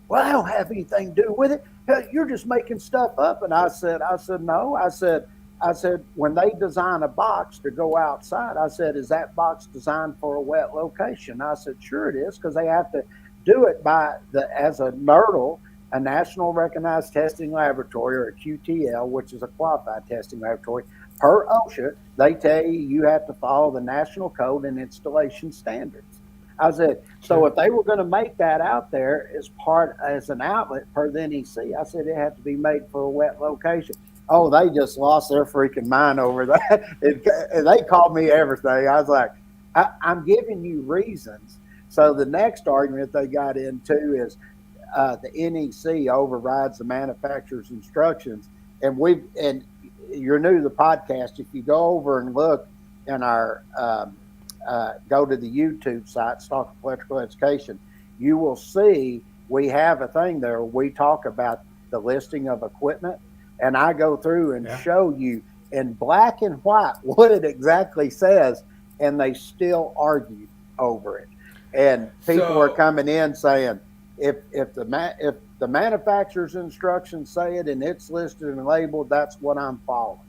well, I don't have anything to do with it. You're just making stuff up. And I said, no. I said, when they design a box to go outside, I said, is that box designed for a wet location? I said, sure it is, because they have to do it as a NERDL, a National Recognized Testing Laboratory, or a QTL, which is a qualified testing laboratory. Per OSHA, they tell you have to follow the national code and installation standards. I said, so if they were going to make that out there as an outlet per the NEC, I said it had to be made for a wet location. Oh, they just lost their freaking mind over that. And they called me everything. I was like, I'm giving you reasons. So the next argument they got into is the NEC overrides the manufacturer's instructions. and you're new to the podcast. If you go over and look in our go to the YouTube site, Stock Electrical Education, you will see we have a thing there. We talk about the listing of equipment, and I go through and show you in black and white what it exactly says, and they still argue over it. And people are coming in saying, if the manufacturer's instructions say it and it's listed and labeled, that's what I'm following.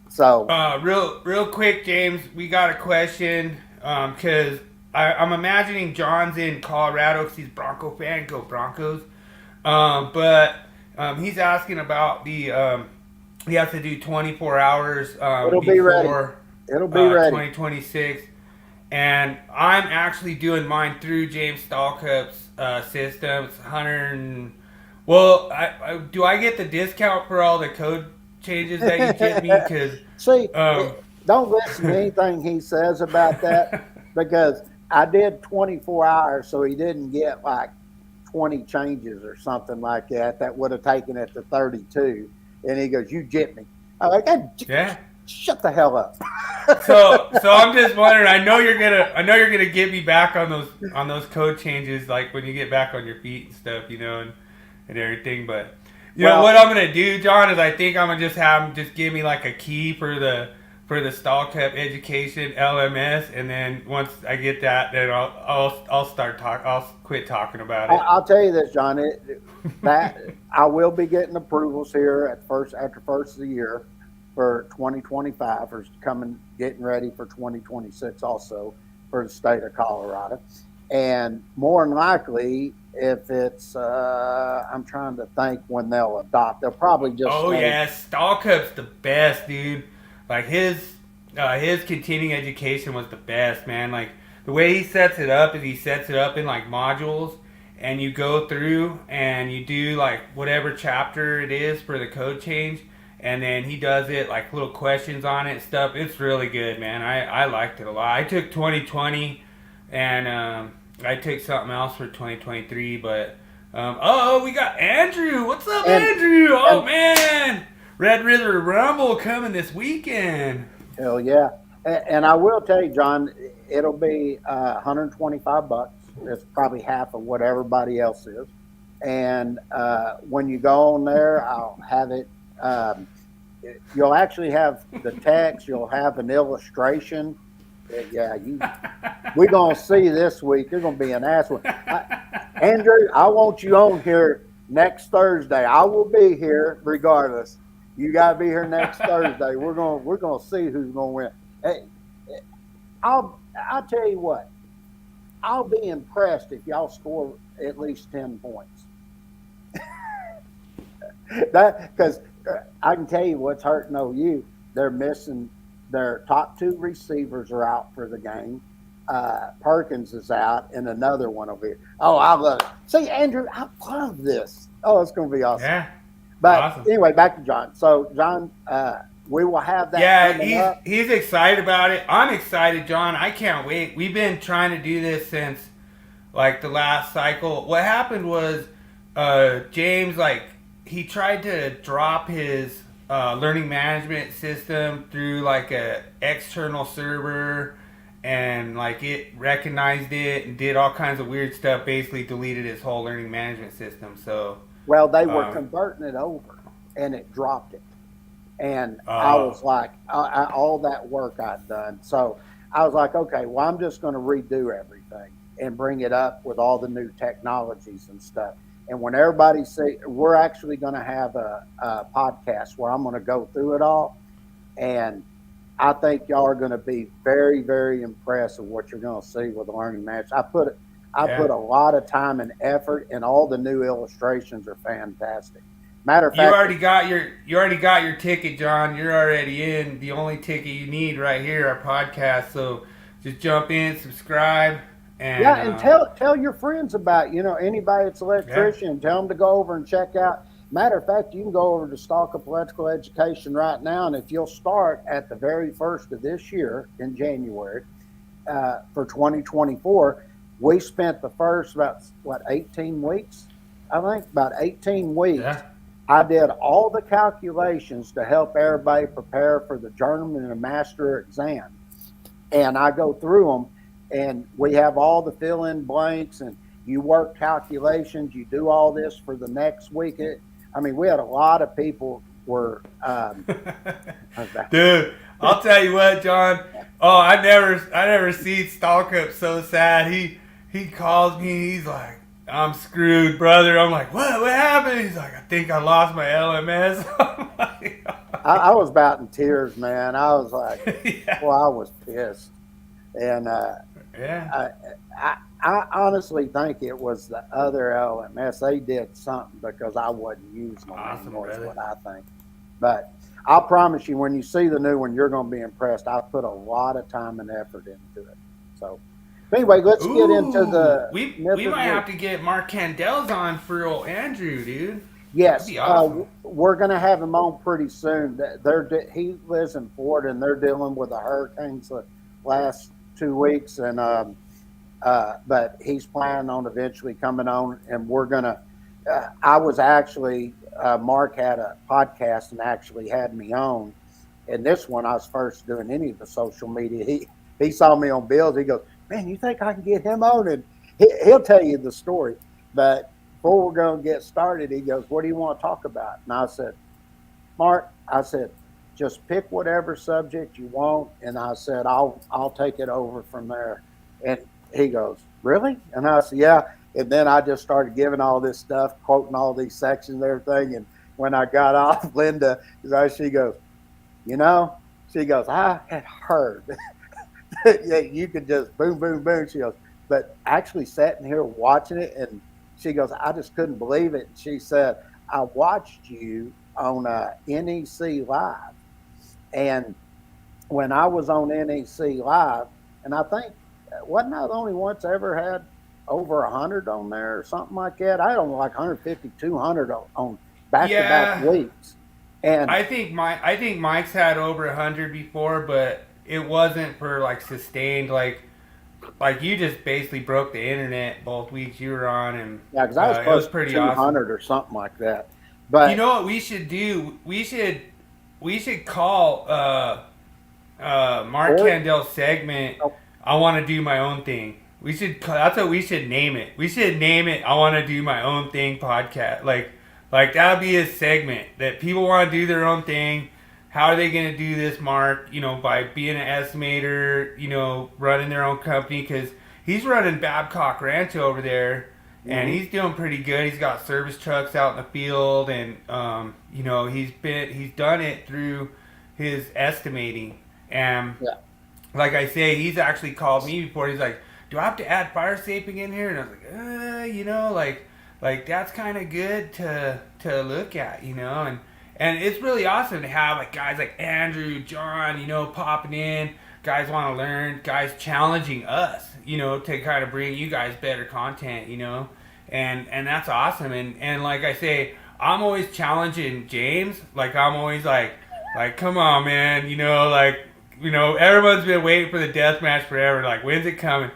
So real quick, James, we got a question because I'm imagining John's in Colorado because he's Bronco fan. Go Broncos! But he's asking about the he has to do 24 hours it'll be ready. It'll be ready 2026. And I'm actually doing mine through James Stahlcup's system. It's 100. Well, do I get the discount for all the code changes that you give me? Because see, don't listen to anything he says about that because I did 24 hours, so he didn't get like 20 changes or something like that. That would have taken it to 32. And he goes, "You jipped me." I'm like, "Yeah, shut the hell up." so I'm just wondering. I know you're gonna get me back on those code changes, like when you get back on your feet and stuff, and everything. But you know what I'm gonna do, John, is I think I'm gonna just have him just give me like a key for the Stahlcup Education LMS, and then once I get that, then I'll start talk. I'll quit talking about it. I'll tell you this, John. That I will be getting approvals here after first of the year for 2025, or getting ready for 2026 also for the state of Colorado. And more than likely, if it's, I'm trying to think when they'll adopt, they'll probably just Stahlcup's the best, dude. Like his continuing education was the best, man. Like the way he sets it up is he sets it up in like modules, and you go through and you do like whatever chapter it is for the code change. And then he does it like little questions on it and stuff. It's really good, man. I liked it a lot. I took 2020 and I took something else for 2023. But we got Andrew. What's up, Andrew? Oh man, Red River Rumble coming this weekend. Hell yeah! And I will tell you, John, it'll be $125. It's probably half of what everybody else is. And when you go on there, I'll have it. You'll actually have the text. You'll have an illustration. We're gonna see this week. You're gonna be an ass one, Andrew. I want you on here next Thursday. I will be here regardless. You gotta be here next Thursday. We're gonna see who's gonna win. Hey, I'll tell you what. I'll be impressed if y'all score at least 10 points. Because I can tell you what's hurting OU. They're missing their top 2 receivers are out for the game. Perkins is out, and another one over here. Oh, I love it. See, Andrew, I love this. Oh, it's going to be awesome. Yeah. But awesome. Anyway, back to John. So, John, we will have that. Yeah, he's excited about it. I'm excited, John. I can't wait. We've been trying to do this since like the last cycle. What happened was James, like, he tried to drop his learning management system through like a external server, and like it recognized it and did all kinds of weird stuff. Basically, deleted his whole learning management system. So they were converting it over, and it dropped it. And I was like, all that work I'd done. So I was like, okay, well, I'm just going to redo everything and bring it up with all the new technologies and stuff. And when everybody we're actually going to have a podcast where I'm going to go through it all. And I think y'all are going to be very, very impressed with what you're going to see with the learning match. I put a lot of time and effort, and all the new illustrations are fantastic. Matter of fact, you already got your ticket, John. You're already in. The only ticket you need right here, our podcast. So just jump in, subscribe. And tell your friends about, anybody that's an electrician, tell them to go over and check out. Matter of fact, you can go over to Stahlcup Electrical Education right now, and if you'll start at the very first of this year in January for 2024, we spent the first about 18 weeks, I think, about 18 weeks I did all the calculations to help everybody prepare for the journeyman and master exam. And I go through them, and we have all the fill-in blanks, and you work calculations, you do all this for the next week. I mean, we had a lot of people were. Dude, I'll tell you what, John. Oh, I never seen Stalkup so sad. He calls me. He's like, I'm screwed, brother. I'm like, what? What happened? He's like, I think I lost my LMS. I'm like, I was about in tears, man. I was like, yeah. well, I was pissed, and Yeah. I honestly think it was the other LMS. They did something because I wasn't using them Awesome, anymore, is brother. what I think. But I'll promise you, when you see the new one, you're going to be impressed. I put a lot of time and effort into it. So, anyway, let's get into the. We might have to get Mark Candel's on for old Andrew, dude. Yes, That'd be awesome. we're going to have him on pretty soon. He lives in Florida, and they're dealing with the hurricanes the last 2 weeks, and but he's planning on eventually coming on, and we're going to. I was actually Mark had a podcast and actually had me on, and this one I was first doing any of the social media. He saw me on Bills. He goes, "Man, you think I can get him on?" And he'll tell you the story, but. Before we're going to get started, he goes, "What do you want to talk about?" And I said, "Mark," I said, "just pick whatever subject you want." And I said, I'll take it over from there. And he goes, "Really?" And I said, "Yeah." And then I just started giving all this stuff, quoting all these sections and everything. And when I got off, Linda, she goes, "I had heard that you could just boom, boom, boom." She goes, "But actually sitting here watching it," and she goes, "I just couldn't believe it." She said, "I watched you on NEC Live. And when I was on NEC Live, and I think, wasn't I the only one that's ever had over 100 on there or something like that? I had only like 150, 200 on back-to-back weeks. And I think Mike's had over 100 before, but it wasn't for like sustained like you just basically broke the internet both weeks you were on, and yeah, because I was close to 200 awesome. Or something like that. But you know what we should do? We should call Mark Candel's segment. Oh. I want to do my own thing. That's what we should name it. We should name it I want to do my own thing podcast. Like that would be a segment that people want to do their own thing. How are they going to do this, Mark? By being an estimator, running their own company, because he's running Babcock Ranch over there, and he's doing pretty good. He's got service trucks out in the field, and he's done it through his estimating. And like I say, he's actually called me before. He's like, "Do I have to add fire escaping in here?" And I was like, like that's kind of good to look at, And it's really awesome to have like guys like Andrew, John, popping in. Guys want to learn. Guys challenging us, to kind of bring you guys better content, And that's awesome. And like I say, I'm always challenging James. Like I'm always like come on, man. Everyone's been waiting for the death match forever. Like, when's it coming?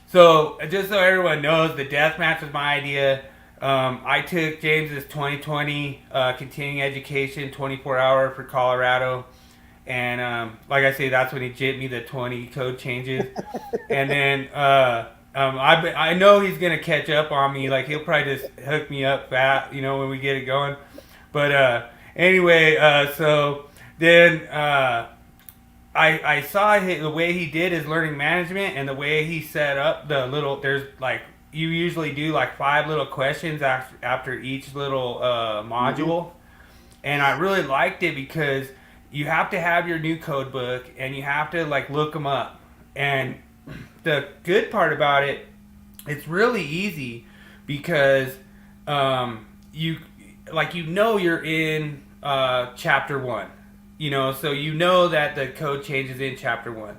So just so everyone knows, the death match was my idea. I took James's 2020 continuing education 24-hour for Colorado, and like I say, that's when he jipped me the 20 code changes. And then I know he's gonna catch up on me. Like he'll probably just hook me up fat, when we get it going. But anyway, so then I saw the way he did his learning management and the way he set up the little. There's like. You usually do like 5 little questions after each little module. And I really liked it because you have to have your new code book and you have to like look them up. And the good part about it, it's really easy because you're in chapter 1, so that the code changes in chapter 1.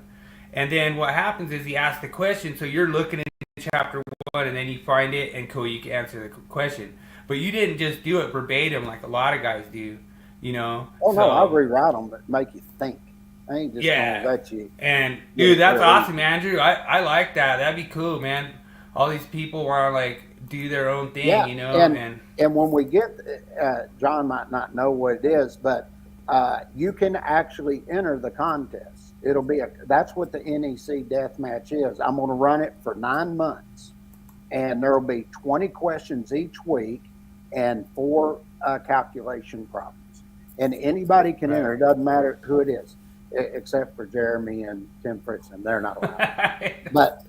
And then what happens is he asks the question, so you're looking at chapter 1 and then you find it and cool, you can answer the question. But you didn't just do it verbatim like a lot of guys do, Oh no, I'll rewrite them that make you think. I ain't just gonna let you. And dude, that's awesome, Andrew. I like that. That'd be cool, man. All these people want to like do their own thing, Yeah, you know. and when we get, John might not know what it is, but you can actually enter the contest. It'll be that's what the NEC Deathmatch is. I'm going to run it for 9 months, and there will be 20 questions each week and 4 calculation problems. And anybody can enter. It doesn't matter who it is, except for Jeremy and Tim Fritzen. They're not allowed. But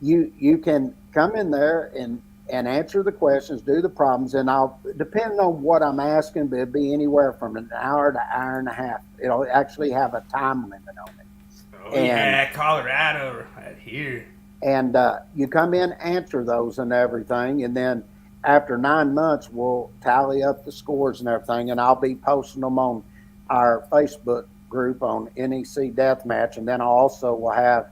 you can come in there and answer the questions, do the problems, and I'll, depending on what I'm asking, but it'll be anywhere from an hour to hour and a half. It'll actually have a time limit on it. Oh, yeah, Colorado right here. And you come in, answer those and everything, and then after 9 months, we'll tally up the scores and everything, and I'll be posting them on our Facebook group on NEC Deathmatch, and then I also will have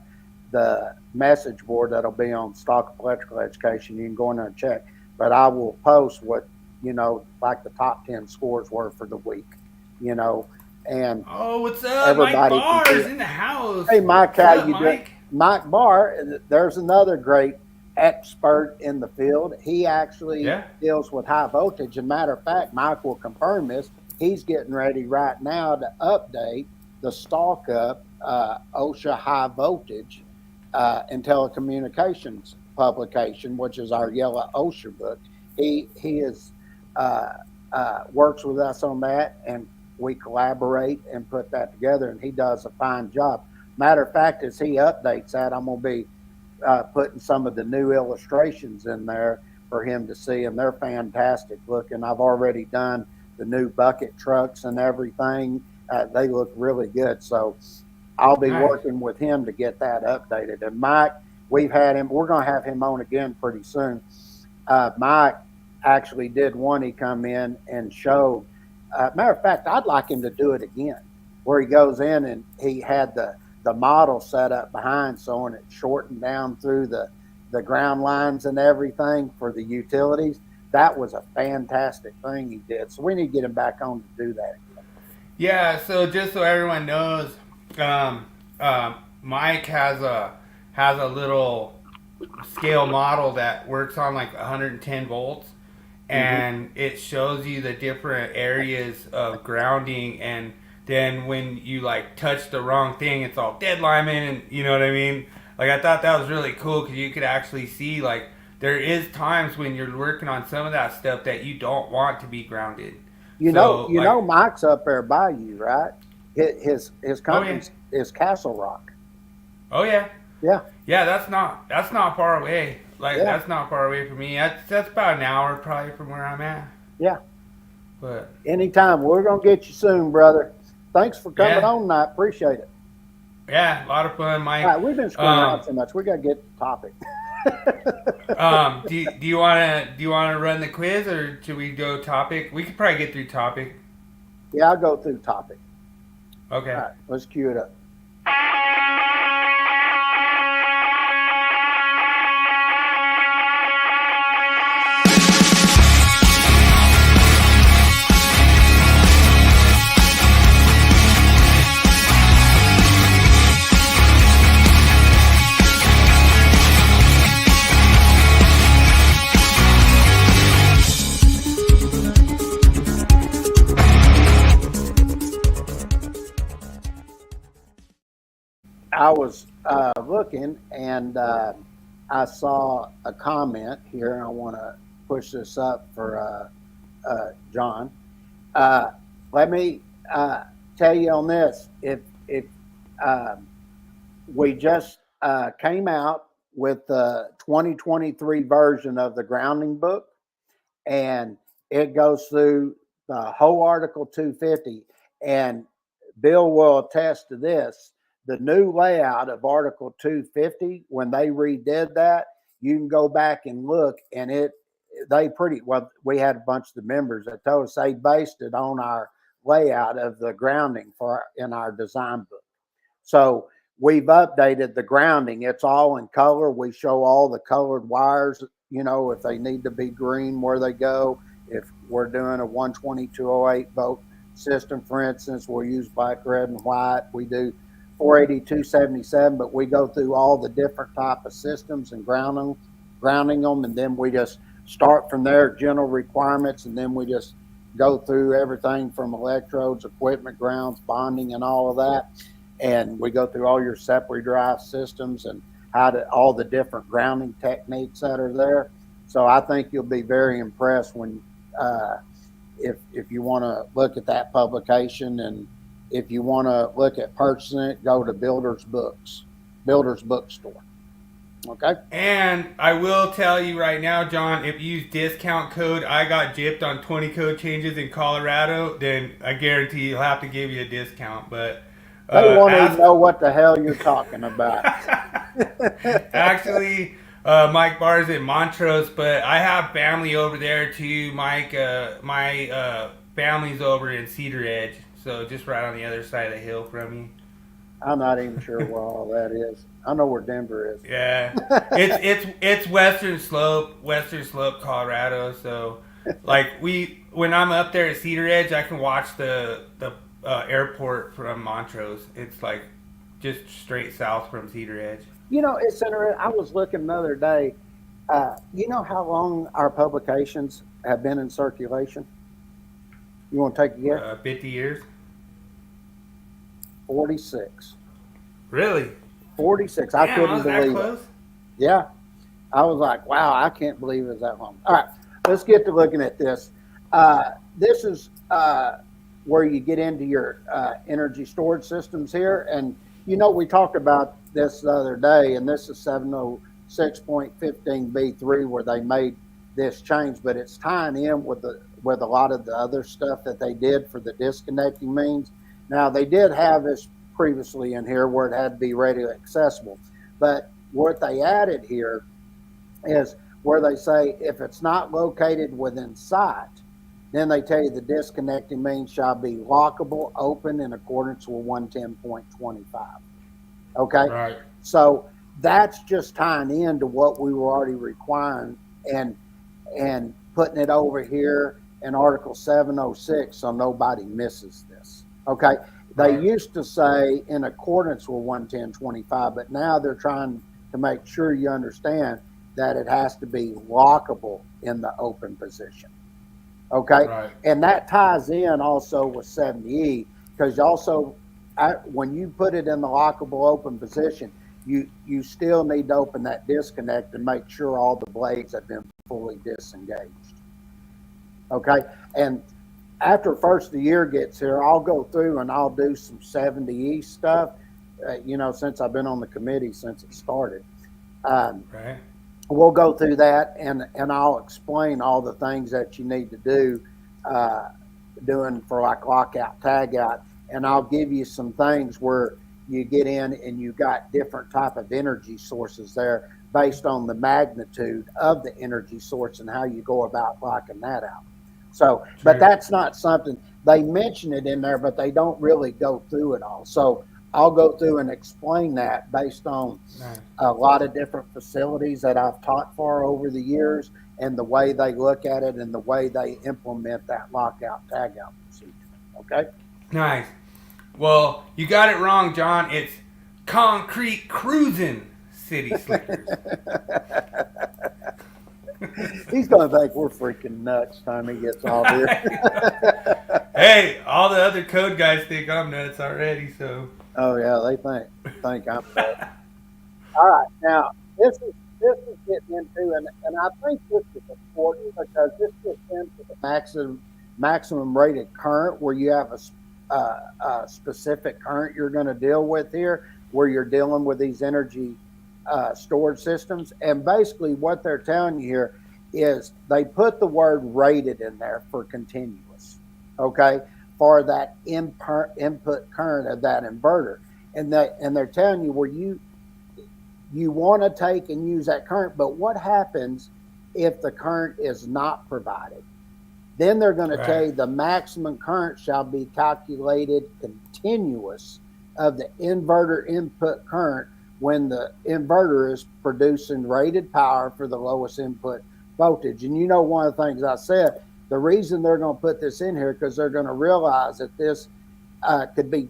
the message board that'll be on Stock Electrical Education. You can go in there and check, but I will post what, like the top 10 scores were for the week, and what's up? everybody Mike Barr's in the house. Hey, Mike, how you doing? Mike Barr, there's another great expert in the field. He actually deals with high voltage. As a matter of fact, Mike will confirm this. He's getting ready right now to update the Stalk Up OSHA high voltage and telecommunications publication, which is our yellow OSHA book. He is works with us on that, and we collaborate and put that together, and he does a fine job. Matter of fact, as he updates that, I'm going to be putting some of the new illustrations in there for him to see, and they're fantastic looking. I've already done the new bucket trucks and everything. They look really good. So I'll be working with him to get that updated. And Mike, we've had him. We're going to have him on again pretty soon. Mike actually did one. He come in and showed. Matter of fact, I'd like him to do it again, where he goes in and he had the model set up behind, so when it shortened down through the ground lines and everything for the utilities. That was a fantastic thing he did. So we need to get him back on to do that again. Yeah, so just so everyone knows, Mike has a little scale model that works on like 110 volts, and it shows you the different areas of grounding, and then when you like touch the wrong thing, it's all dead lineman, and you know what I mean? Like, I thought that was really cool because you could actually see, like, there is times when you're working on some of that stuff that you don't want to be grounded. You know, Mike's up there by you, right? His company is Castle Rock. Oh yeah. Yeah. Yeah, that's not far away. Like, that's not far away from me. That's about an hour probably from where I'm at. Yeah. But anytime, we're gonna get you soon, brother. Thanks for coming on tonight. Appreciate it. Yeah, a lot of fun, Mike. All right, we've been screwing around so much. We gotta get to the topic. Do you wanna run the quiz, or should we go topic? We could probably get through topic. Yeah, I'll go through topic. Okay. All right, let's cue it up. I was looking, and I saw a comment here, and I want to push this up for John. Let me tell you on this. If we just came out with the 2023 version of the grounding book, and it goes through the whole Article 250, and Bill will attest to this. The new layout of Article 250, when they redid that, you can go back and look, and we had a bunch of the members that told us they based it on our layout of the grounding in our design book. So we've updated the grounding. It's all in color. We show all the colored wires, if they need to be green, where they go. If we're doing a 12208 volt system, for instance, we'll use black, red, and white. We do 480, 277, but we go through all the different type of systems and ground them. grounding them, and then we just start from there, general requirements, and then we just go through everything from electrodes, equipment, grounds, bonding, and all of that. And we go through all your separate drive systems and all the different grounding techniques that are there. So I think you'll be very impressed when if you want to look at that publication, and if you want to look at purchasing it, go to Builder's Bookstore. Okay. And I will tell you right now, John, if you use discount code I got gypped on 20 code changes in Colorado, then I guarantee you'll have to give you a discount. But they won't even know what the hell you're talking about. Actually, Mike Barr's in Montrose, but I have family over there too. Mike, my family's over in Cedar Edge, so just right on the other side of the hill from you. I'm not even sure where all that is. I know where Denver is. Yeah, it's Western Slope, Colorado. So, like when I'm up there at Cedar Edge, I can watch the airport from Montrose. It's like just straight south from Cedar Edge. You know, it's interesting. I was looking the other day. You know how long our publications have been in circulation? You want to take a guess? 50 years. 46. Really? 46. I couldn't believe it. Yeah. I was like, wow, I can't believe it's that long. All right, let's get to looking at this. This is where you get into your energy storage systems here. And, you know, we talked about this the other day, and this is 706.15B3 where they made this change, but it's tying in with a lot of the other stuff that they did for the disconnecting means. Now, they did have this previously in here where it had to be radio accessible, but what they added here is where they say if it's not located within sight, then they tell you the disconnecting means shall be lockable, open in accordance with 110.25. Okay? Right. So that's just tying into what we were already requiring and putting it over here in Article 706 so nobody misses this. Okay? They used to say in accordance with 110.25, but now they're trying to make sure you understand that it has to be lockable in the open position. Okay? Right. And that ties in also with 70E, because also when you put it in the lockable open position, you still need to open that disconnect and make sure all the blades have been fully disengaged. Okay? And after first of the year gets here, I'll go through and I'll do some 70E stuff, you know, since I've been on the committee since it started. Right. We'll go through that and I'll explain all the things that you need to do doing for like lockout, tagout, and I'll give you some things where you get in and you got different type of energy sources there based on the magnitude of the energy source and how you go about locking that out. So, but that's not something, they mention it in there, but they don't really go through it all. So I'll go through and explain that based on a lot of different facilities that I've taught for over the years and the way they look at it and the way they implement that lockout, tagout procedure. Okay? Nice. Well, you got it wrong, John. It's concrete cruising city slickers. He's going to think we're freaking nuts time he gets off here. Hey, all the other code guys think I'm nuts already, so. Oh, yeah, they think I'm nuts. All right, now, this is getting into, and I think this is important because this gets into the maximum rated current where you have a specific current you're going to deal with here, where you're dealing with these energy storage systems. And basically what they're telling you here is they put the word rated in there for continuous, okay, for that input current of that inverter. And they're telling you where you want to take and use that current, but what happens if the current is not provided? Then they're going to tell you the maximum current shall be calculated continuous of the inverter input current when the inverter is producing rated power for the lowest input voltage. And you know, one of the things I said, the reason they're going to put this in here because they're going to realize that this could be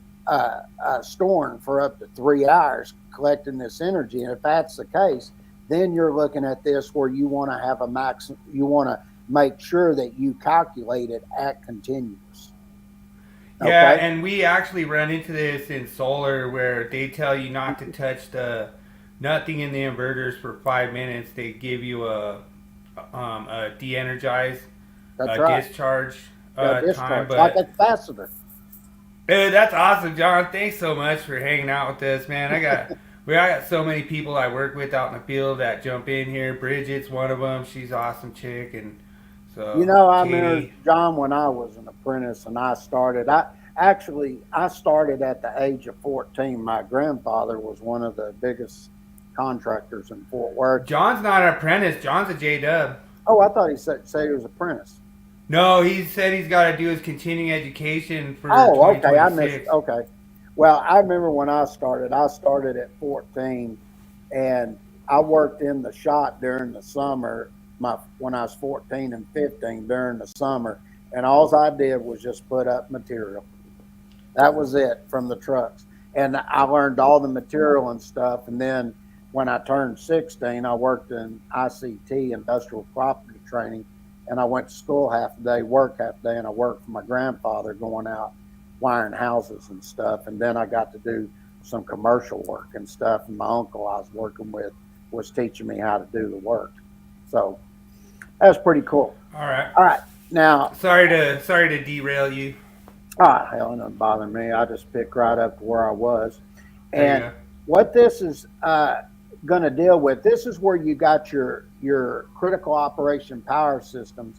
storing for up to 3 hours collecting this energy. And if that's the case, then you're looking at this where you want to have a max. You want to make sure that you calculate it at continuous. Yeah, Okay? and we actually run into this in solar where they tell you not to touch nothing in the inverters for 5 minutes. They give you a de-energize That's right. discharge Discharge, time. But like a capacitor. dude, that's awesome, John. Thanks so much for hanging out with us, man. I got so many people I work with out in the field that jump in here. Bridget's one of them. She's an awesome chick, and so I Katie. remember, John, when I was an apprentice and I started. I started at the age of 14. My grandfather was one of the biggest contractors in Fort Worth. John's not an apprentice. John's a J-Dub. Oh, I thought he said he was apprentice. No, he said he's got to do his continuing education for Oh, okay. I 2026. missed. Okay. Well, I remember when I started at 14, and I worked in the shop during the summer. When I was 14 and 15 during the summer, and all I did was just put up material. That was it from the trucks, and I learned all the material and stuff. And then when I turned 16, I worked in ICT, industrial property training, and I went to school half the day, work half the day, and I worked for my grandfather going out wiring houses and stuff. And then I got to do some commercial work and stuff. And my uncle I was working with was teaching me how to do the work. So that's pretty cool. All right. All right. Now, Sorry to derail you. hell, it doesn't bother me. I just picked right up to where I was. There you And go. what this is going to deal with, this is where you got your critical operation power systems.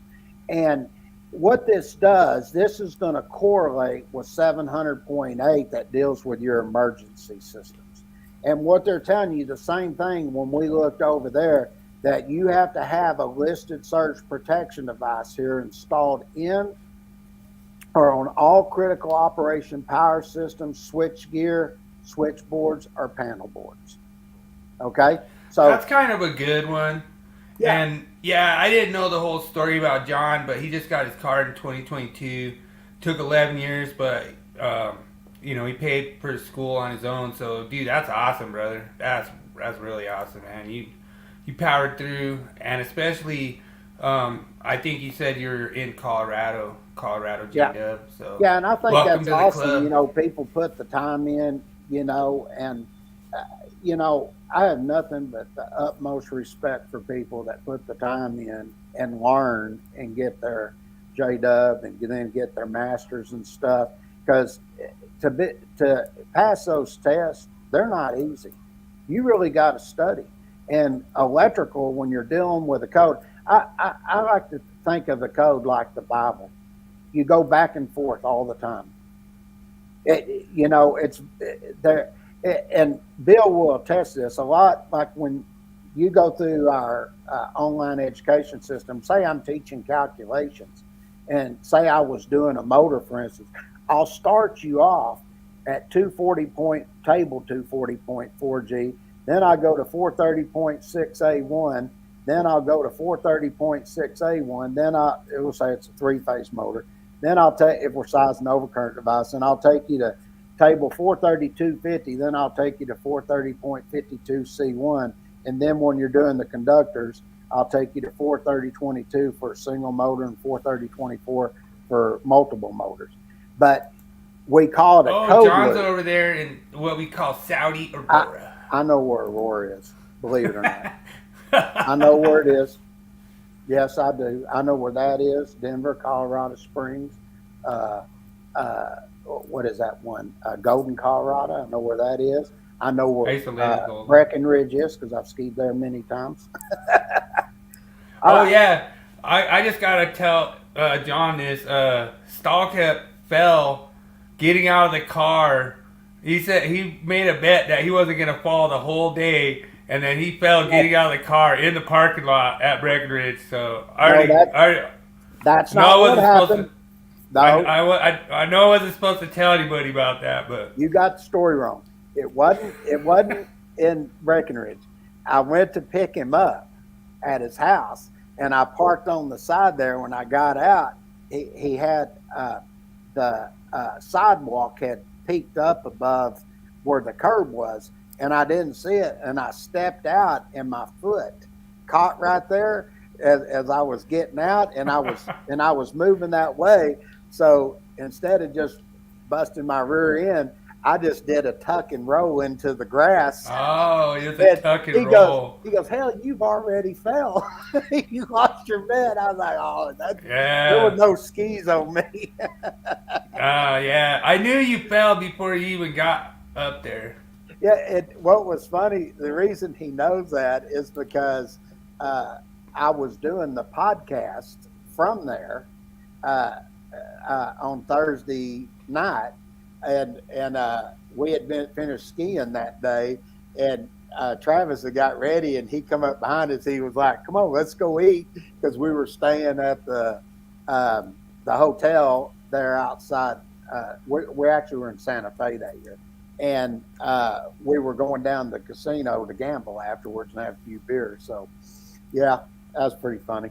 And what this does, this is going to correlate with 700.8 that deals with your emergency systems. And what they're telling you, the same thing when we looked over there, that you have to have a listed surge protection device here installed in or on all critical operation power systems, switch gear, switchboards, or panel boards. Okay? So That's kind of a good one. Yeah. And yeah, I didn't know the whole story about John, but he just got his card in 2022. Took 11 years, but he paid for his school on his own. So, dude, that's awesome, brother. That's really awesome, man. You powered through, and especially, I think you said you're in Colorado Yeah. J-Dub. So yeah, and I think welcome that's to the awesome. club. People put the time in, and I have nothing but the utmost respect for people that put the time in and learn and get their J-Dub and then get their masters and stuff. Because to pass those tests, they're not easy. You really got to study. And electrical, when you're dealing with a code, I like to think of the code like the Bible. You go back and forth all the time. It's there. And Bill will attest to this a lot. Like when you go through our online education system, say I'm teaching calculations, and say I was doing a motor, for instance, I'll start you off at table 240.4G. Then I go to 430.6A1. Then I'll go to 430.6A1. Then it will say it's a three-phase motor. Then I'll take, if we're sizing overcurrent device, then I'll take you to table 43250. Then I'll take you to 430.52C1. And then when you're doing the conductors, I'll take you to 43022 for a single motor and 43024 for multiple motors. But we call it a code John's word. over there in what we call Saudi Aurora. I know where Aurora is, believe it or not. I know where it is. Yes, I do. I know where that is. Denver, Colorado Springs. What is that one? Golden, Colorado. I know where that is. I know I where used to live in Golden. Breckenridge is because I've skied there many times. Yeah. I just got to tell John this. Stallcup fell getting out of the car. He said he made a bet that he wasn't going to fall the whole day, and then he fell getting out of the car in the parking lot at Breckenridge. So That's not what happened. No, I know I wasn't supposed to tell anybody about that, but you got the story wrong. It wasn't in Breckenridge. I went to pick him up at his house, and I parked on the side there. When I got out, he had the sidewalk had peaked up above where the curb was, and I didn't see it, and I stepped out, and my foot caught right there as I was getting out, and I was moving that way. So instead of just busting my rear end, I just did a tuck and roll into the grass. Oh, it was a tuck and roll. He goes, hell, you've already fell. You lost your bed. I was like, oh, there were no skis on me. Yeah. I knew you fell before you even got up there. Yeah, what was funny, the reason he knows that is because I was doing the podcast from there on Thursday night, and we had been finished skiing that day, and Travis had got ready, and he come up behind us. He was like, "Come on, let's go eat," because we were staying at the hotel there outside. We actually were in Santa Fe that year, and we were going down to the casino to gamble afterwards and have a few beers. So, yeah, that was pretty funny.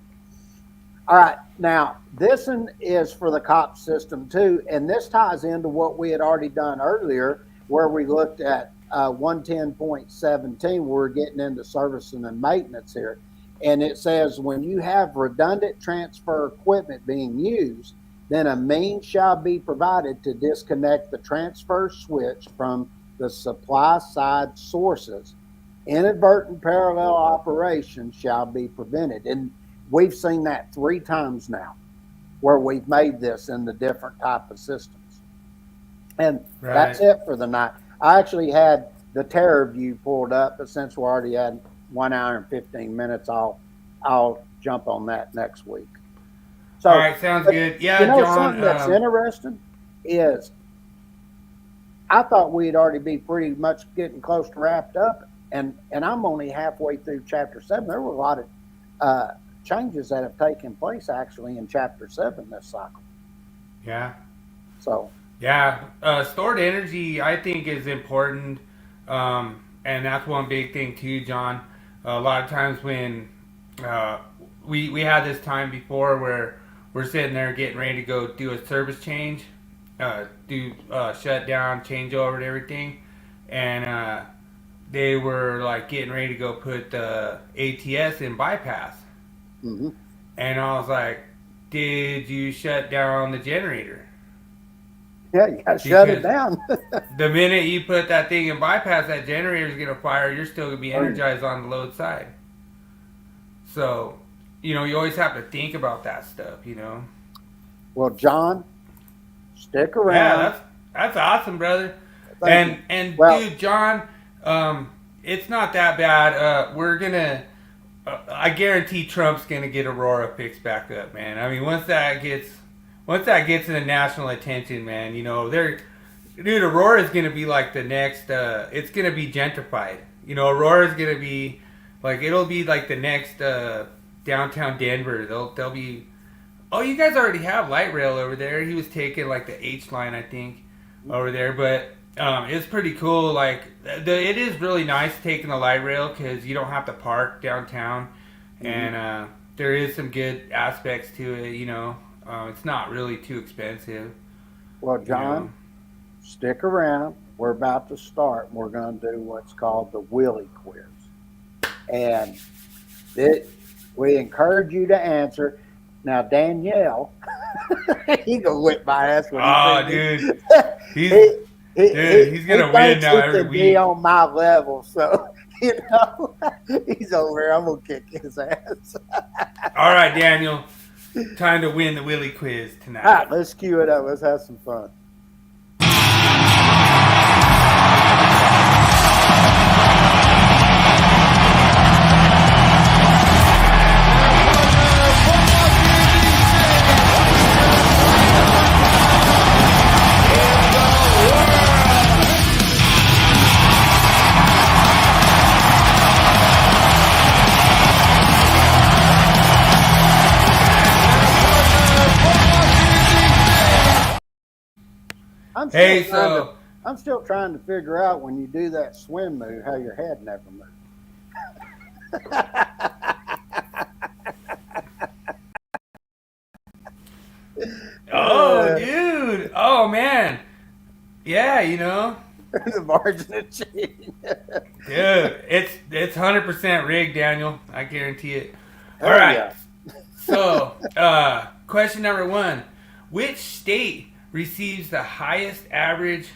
All right, now this one is for the COP system too, and this ties into what we had already done earlier, where we looked at 110.17. We're getting into servicing and maintenance here, and it says when you have redundant transfer equipment being used, then a means shall be provided to disconnect the transfer switch from the supply side sources. Inadvertent parallel operation shall be prevented. And we've seen that 3 times now where we've made this in the different type of systems. And that's it for the night. I actually had the Terror View pulled up, but since we already had 1 hour and 15 minutes, I'll jump on that next week. So, all right, sounds good. Yeah, John. Something that's interesting is I thought we'd already be pretty much getting close to wrapped up, and I'm only halfway through Chapter 7. There were a lot of changes that have taken place actually in Chapter 7 this cycle. Yeah. So. Yeah, stored energy I think is important, and that's one big thing too, John. A lot of times when we had this time before where we're sitting there getting ready to go do a service change, do shutdown, changeover and everything, and they were like getting ready to go put the ATS in bypass. Mm-hmm. And I was like, did you shut down the generator? Yeah, you got to shut it down. The minute you put that thing in bypass, that generator's going to fire. You're still going to be energized on the load side. So, you always have to think about that stuff, Well, John, stick around. Yeah, that's awesome, brother. Dude, John, it's not that bad. We're going to, I guarantee Trump's going to get Aurora fixed back up, man. I mean, once that gets into national attention, man, dude, Aurora is going to be like the next, it's going to be gentrified. Aurora is going to be like, it'll be like the next downtown Denver. They'll be, oh, you guys already have light rail over there. He was taking like the H line, I think, over there. But it's pretty cool. Like, it is really nice taking the light rail because you don't have to park downtown. Mm-hmm. And there is some good aspects to it, it's not really too expensive. Well, John, stick around. We're about to start. We're going to do what's called the Willie Quiz. And we encourage you to answer. Now, Danielle, he going to whip my ass when dude. He's going to win now every week. Be on my level, so, he's over here. I'm going to kick his ass. All right, Daniel. Time to win the Willie Quiz tonight. All right, let's cue it up. Let's have some fun. I'm still trying to figure out when you do that swim move how your head never moves. Oh, dude. Oh, man. Yeah, The margin of cheating. Dude, it's 100% rigged, Daniel. I guarantee it. All Hell right. yeah. So, question number 1. Which state receives the highest average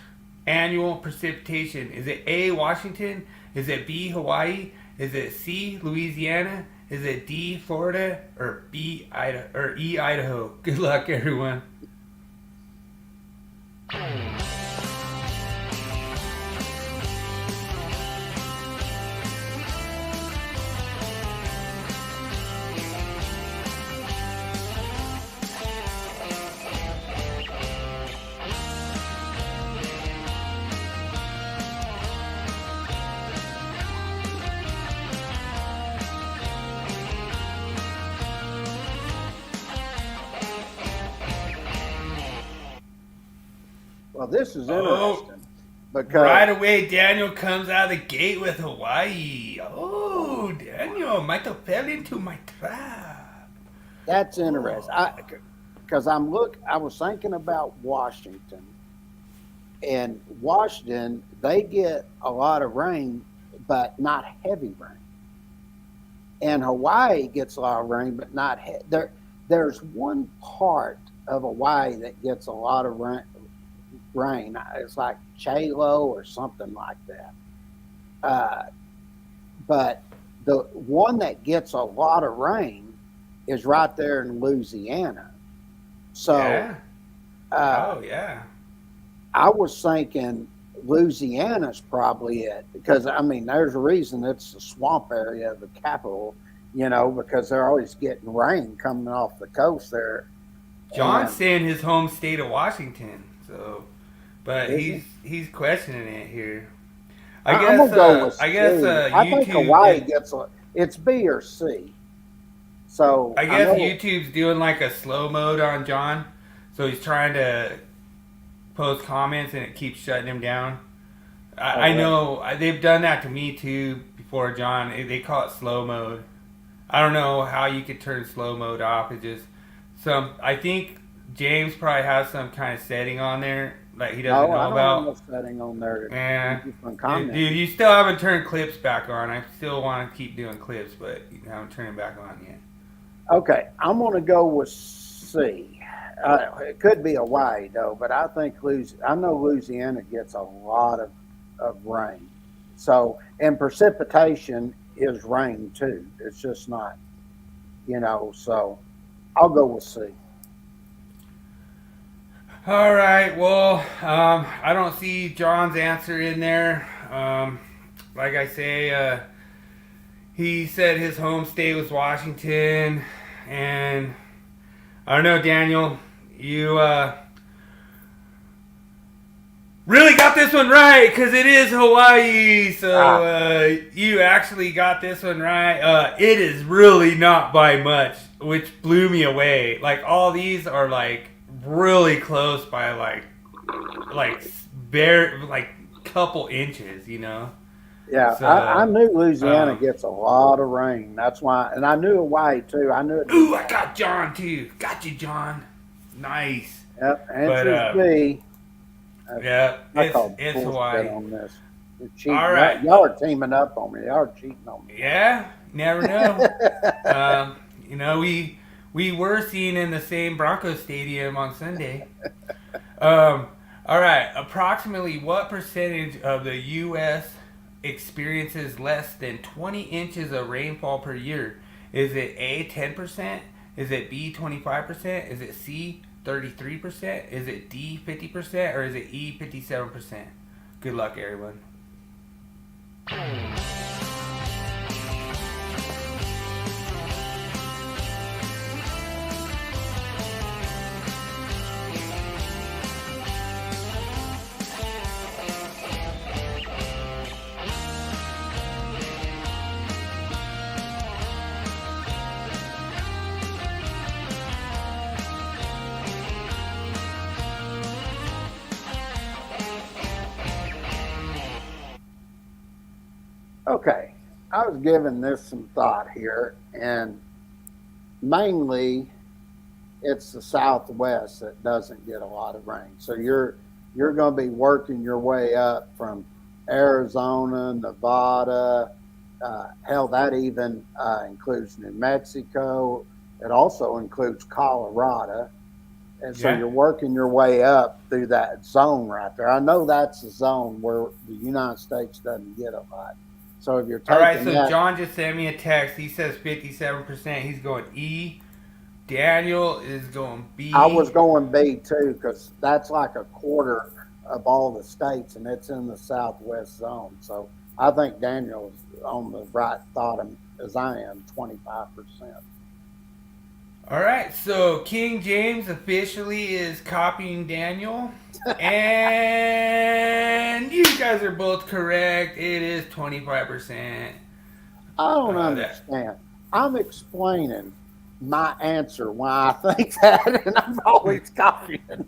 annual precipitation? Is it A, Washington? Is it B, Hawaii? Is it C, Louisiana? Is it D, Florida? Or B, Idaho? Or E, Idaho? Good luck, everyone. Well, this is Oh. interesting because Right away, Daniel comes out of the gate with Hawaii. Oh, Daniel, might have fell into my trap. that's interesting. Because I was thinking about Washington, and Washington, they get a lot of rain, but not heavy rain. And Hawaii gets a lot of rain, but not there. There's one part of Hawaii that gets a lot of rain. It's like Chalo or something like that. But the one that gets a lot of rain is right there in Louisiana. So, Yeah. Oh, yeah. I was thinking Louisiana's probably it because I mean, there's a reason it's the swamp area of the capital, because they're always getting rain coming off the coast there. John's And- saying his home state of Washington, so, but Is he's questioning it here. I'm I gonna go with guess C. I think YouTube. Hawaii it's B or C. So I guess know- YouTube's doing like a slow mode on John, so he's trying to post comments and it keeps shutting him down. I right. know they've done that to me too before, John. They call it slow mode. I don't know how you could turn slow mode off. It just I think James probably has some kind of setting on there that he doesn't No, I know don't about. have no setting on there. Yeah. Different comment. Dude, you still haven't turned clips back on. I still want to keep doing clips, but you haven't turned them back on yet. Okay, I'm going to go with C. It could be Hawaii though, but I think I know Louisiana gets a lot of rain. So, and precipitation is rain too. It's just not, so I'll go with C. All right. Well, I don't see John's answer in there. Like I say, he said his home state was Washington, and I don't know, Daniel. You really got this one right because it is Hawaii. So you actually got this one right. It is really not by much, which blew me away. Like all these are like really close by like bare like couple inches, Yeah, So, I knew Louisiana gets a lot of rain. That's why, and I knew Hawaii too. I knew it. Ooh, I got John too. Got you, John. Nice. Yep, answer's B. Yeah, I called it's bullshit Hawaii. on this. You're cheating. All right. Y'all are teaming up on me. Y'all are cheating on me. Yeah, never know. We were seen in the same Broncos stadium on Sunday. All right, approximately what percentage of the U.S. experiences less than 20 inches of rainfall per year? Is it A, 10%? Is it B, 25%? Is it C, 33%? Is it D, 50%? Or is it E, 57%? Good luck, everyone. Okay, I was giving this some thought here, and mainly it's the Southwest that doesn't get a lot of rain. So you're going to be working your way up from Arizona, Nevada. Hell, that even includes New Mexico. It also includes Colorado. And so you're working your way up through that zone right there. I know that's a zone where the United States doesn't get a lot. So if you're taking all right, so that, John just sent me a text. He says 57%. He's going E. Daniel is going B. I was going B too, because that's like a quarter of all the states, and it's in the southwest zone. So I think Daniel's on the right thought as I am, 25%. All right, so King James officially is copying Daniel, and you guys are both correct. It is 25%. I don't understand. I'm explaining my answer why I think that, and I'm always copying.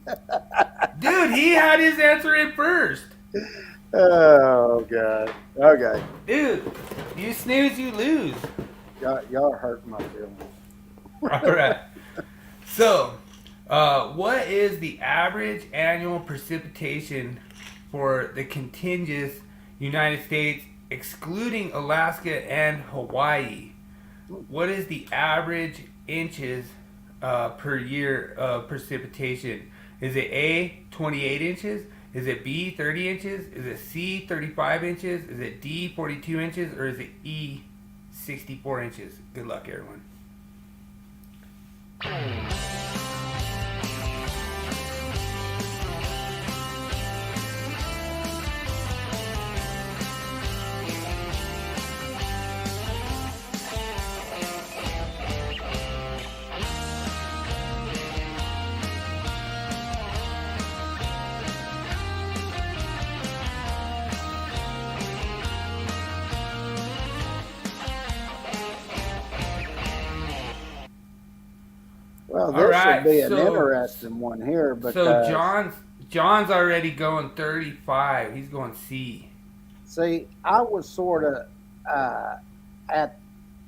Dude, he had his answer in first. Oh, God. Okay. Dude, you snooze, you lose. Y'all are hurting my feelings. All right. So, what is the average annual precipitation for the contiguous United States, excluding Alaska and Hawaii? What is the average inches per year of precipitation? Is it A, 28 inches? Is it B, 30 inches? Is it C, 35 inches? Is it D, 42 inches? Or is it E, 64 inches? Good luck, everyone. Well, this would be an interesting one here. Because, so John's already going 35. He's going C. See, I was sort of at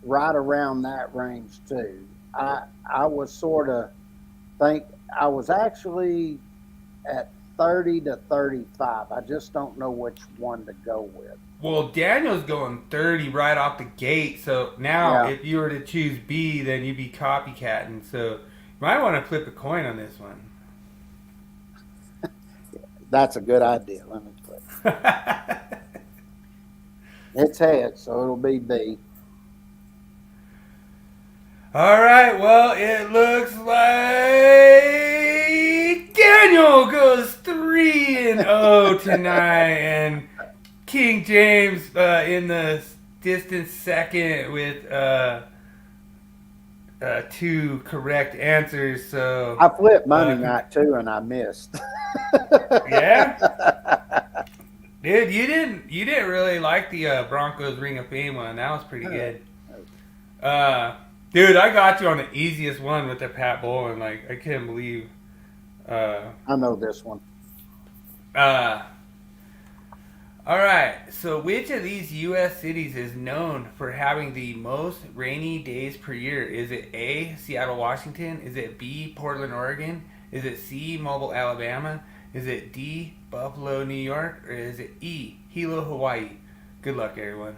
right around that range too. I was sort of I was actually at 30 to 35. I just don't know which one to go with. Well, Daniel's going 30 right off the gate. So now, if you were to choose B, then you'd be copycatting. So you might want to flip a coin on this one. That's a good idea. Let me flip. It's heads, so it'll be B. All right. Well, it looks like Daniel goes 3-0 tonight, and King James in the distant second with 2 correct answers. So I flipped Monday night too, and I missed. Yeah, dude, you didn't really like the Broncos Ring of Fame one. That was pretty good. Dude, I got you on the easiest one with the Pat Bowlen. Like, I couldn't believe. I know this one. All right. So, which of these U.S. cities is known for having the most rainy days per year? Is it A, Seattle, Washington? Is it B, Portland, Oregon? Is it C, Mobile, Alabama? Is it D, Buffalo, New York? Or is it E, Hilo, Hawaii? Good luck, everyone.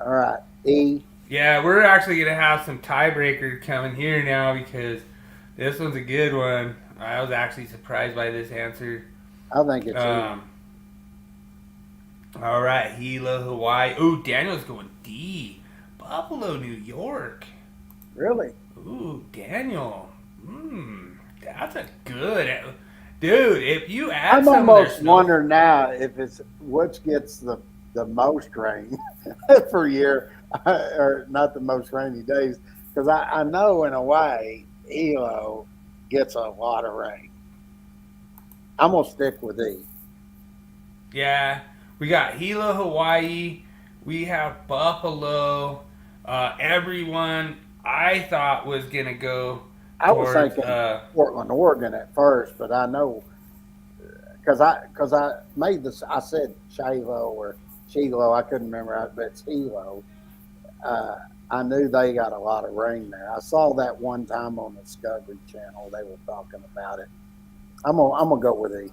All right, E. Yeah, we're actually going to have some tiebreaker coming here now because this one's a good one. I was actually surprised by this answer. I think it's E. All right, Hilo, Hawaii. Ooh, Daniel's going D. Buffalo, New York. Really? Ooh, Daniel. That's a good... Dude, if you add I'm almost wondering now if it's which gets the most rain per year, or not the most rainy days, because I know in Hawaii, Hilo gets a lot of rain. I'm gonna stick with E. Yeah, we got Hilo, Hawaii. We have Buffalo. Everyone I thought was gonna go. I was towards, thinking Portland, Oregon at first, but I know because I made this. I said Shiloh or Chilo. I couldn't remember, but it's Hilo. I knew they got a lot of rain there. I saw that one time on the Discovery Channel. They were talking about it. I'm gonna go with E.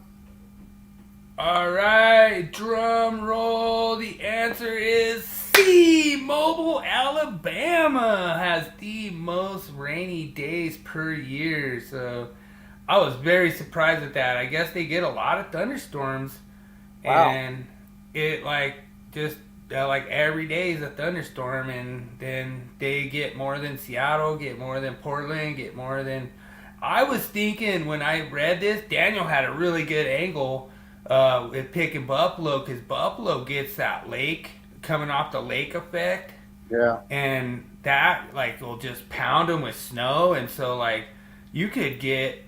All right, drum roll. The answer is C. Mobile, Alabama has the most rainy days per year. So I was very surprised at that. I guess they get a lot of thunderstorms. Wow. And it just every day is a thunderstorm, and then they get more than Seattle, get more than Portland, get more than... I was thinking when I read this, Daniel had a really good angle with picking Buffalo, because Buffalo gets that lake, coming off the lake effect. Yeah. And that, will just pound them with snow, and so, you could get,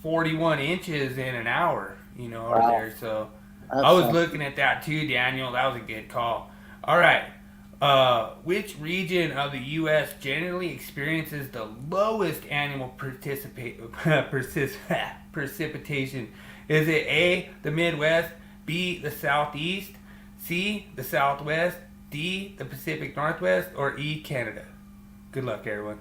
41 inches in an hour, over Wow. there, so... That's I was something. looking at that too, Daniel. That was a good call. All right. Which region of the U.S. generally experiences the lowest annual precipitation? Is it A, the Midwest, B, the Southeast, C, the Southwest, D, the Pacific Northwest, or E, Canada? Good luck, everyone.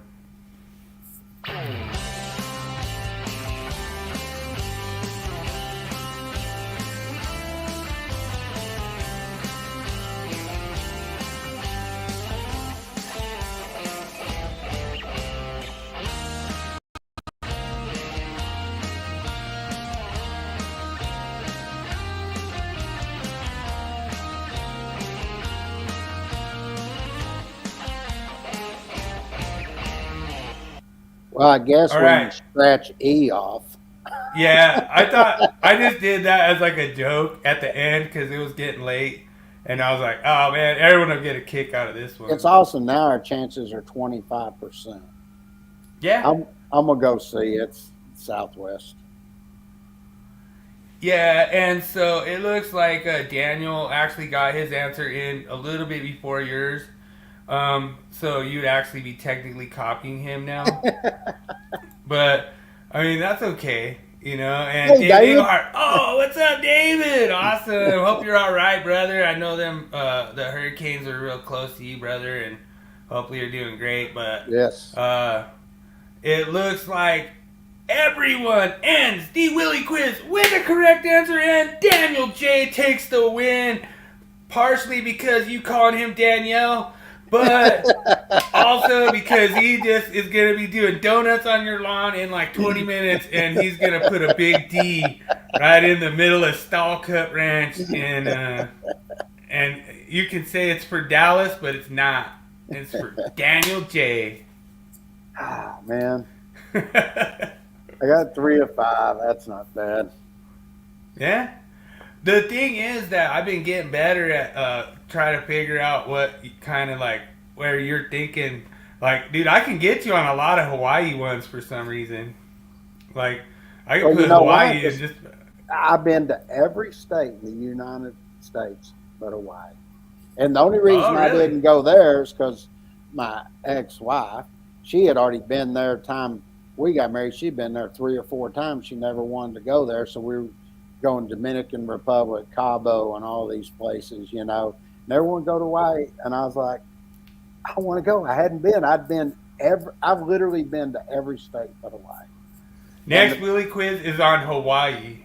Well, I guess All when right. you scratch E off. Yeah, I thought I just did that as a joke at the end because it was getting late, and I was like, "Oh man, everyone will get a kick out of this one." It's awesome. Now our chances are 25%. Yeah, I'm gonna go see it's Southwest. yeah, and so it looks like Daniel actually got his answer in a little bit before yours. So you'd actually be technically copying him now, but I mean that's okay. And Hey, David. Oh, what's up, David? Awesome. Hope you're all right, brother. I know them. The Hurricanes are real close to you, brother, and hopefully you're doing great. But Yes. it looks like everyone ends the Willie Quiz with a correct answer, and Daniel J takes the win, partially because you called him Danielle, but also because he just is going to be doing donuts on your lawn in 20 minutes, and he's going to put a big D right in the middle of Stall Cup Ranch, and you can say it's for Dallas, but it's not. It's for Daniel J. Ah, man. I got 3 of 5. That's not bad. Yeah. The thing is that I've been getting better at trying to figure out what kind of where you're thinking. Dude, I can get you on a lot of Hawaii ones for some reason. I can put Hawaii in just. I've been to every state in the United States but Hawaii. And the only reason I really? didn't go there is because my ex-wife, she had already been there time we got married. She'd been there 3 or 4 times. She never wanted to go there. So we were going Dominican Republic, Cabo, and all these places, Never want to go to Hawaii. And I was like, I want to go. I hadn't been. I've literally been to every state but Hawaii. Next Willie Quiz is on Hawaii.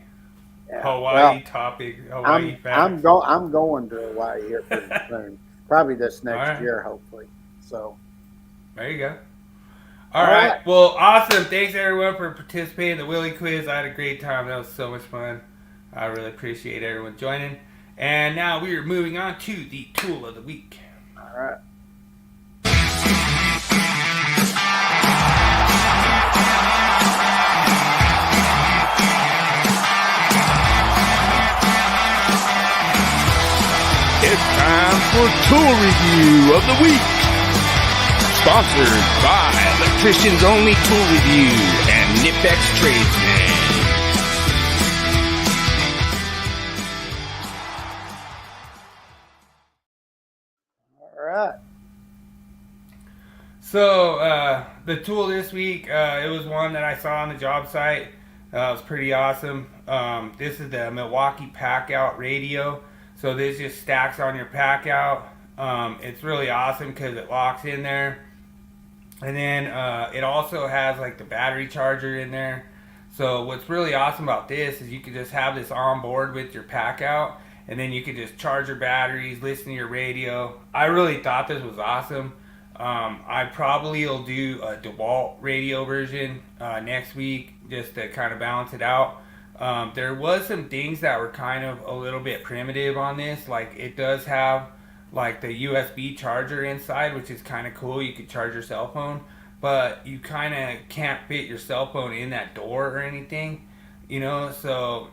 Yeah. Hawaii topic. Hawaii facts. I'm going to Hawaii here pretty soon. Probably this next year, hopefully. So there you go. All right. Well, awesome. Thanks everyone for participating in the Willie Quiz. I had a great time. That was so much fun. I really appreciate everyone joining. And now we are moving on to the tool of the week. All right. It's time for Tool Review of the Week. Sponsored by Electricians Only Tool Review and Nipex Tradesman. right. So the tool this week, it was one that I saw on the job site. It was pretty awesome. This is the Milwaukee Packout radio. So this just stacks on your Packout. It's really awesome because it locks in there. And then it also has like the battery charger in there. So what's really awesome about this is you can just have this on board with your Packout, and then you can just charge your batteries, listen to your radio. I really thought this was awesome. I probably will do a DeWalt radio version next week just to kind of balance it out. There was some things that were kind of a little bit primitive on this. Like it does have like the USB charger inside, which is kind of cool. You could charge your cell phone, but you kind of can't fit your cell phone in that door or anything, you know. So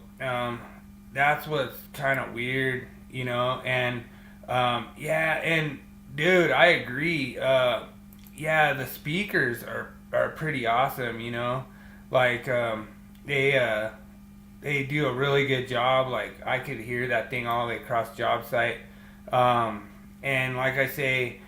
that's what's kind of weird, you know. And yeah, and dude, I agree. Yeah, the speakers are pretty awesome, you know. Like they do a really good job. Like I could hear that thing all the way across the job site. And like I say,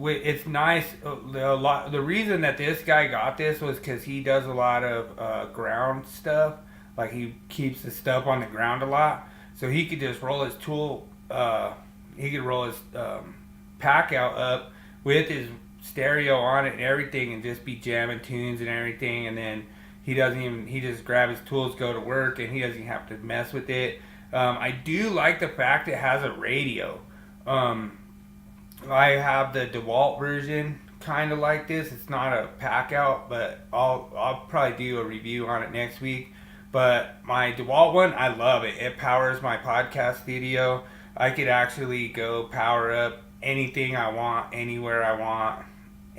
it's nice. The reason that this guy got this was because he does a lot of ground stuff. Like he keeps the stuff on the ground a lot, so he could just roll his tool. He could roll his Packout up with his stereo on it and everything, and just be jamming tunes and everything. And then he just grab his tools, go to work, and he doesn't have to mess with it. I do like the fact it has a radio. I have the DeWalt version, kind of like this. It's not a Packout, but I'll probably do a review on it next week. But my DeWalt one, I love it. It powers my podcast studio. I could actually go power up anything I want, anywhere I want.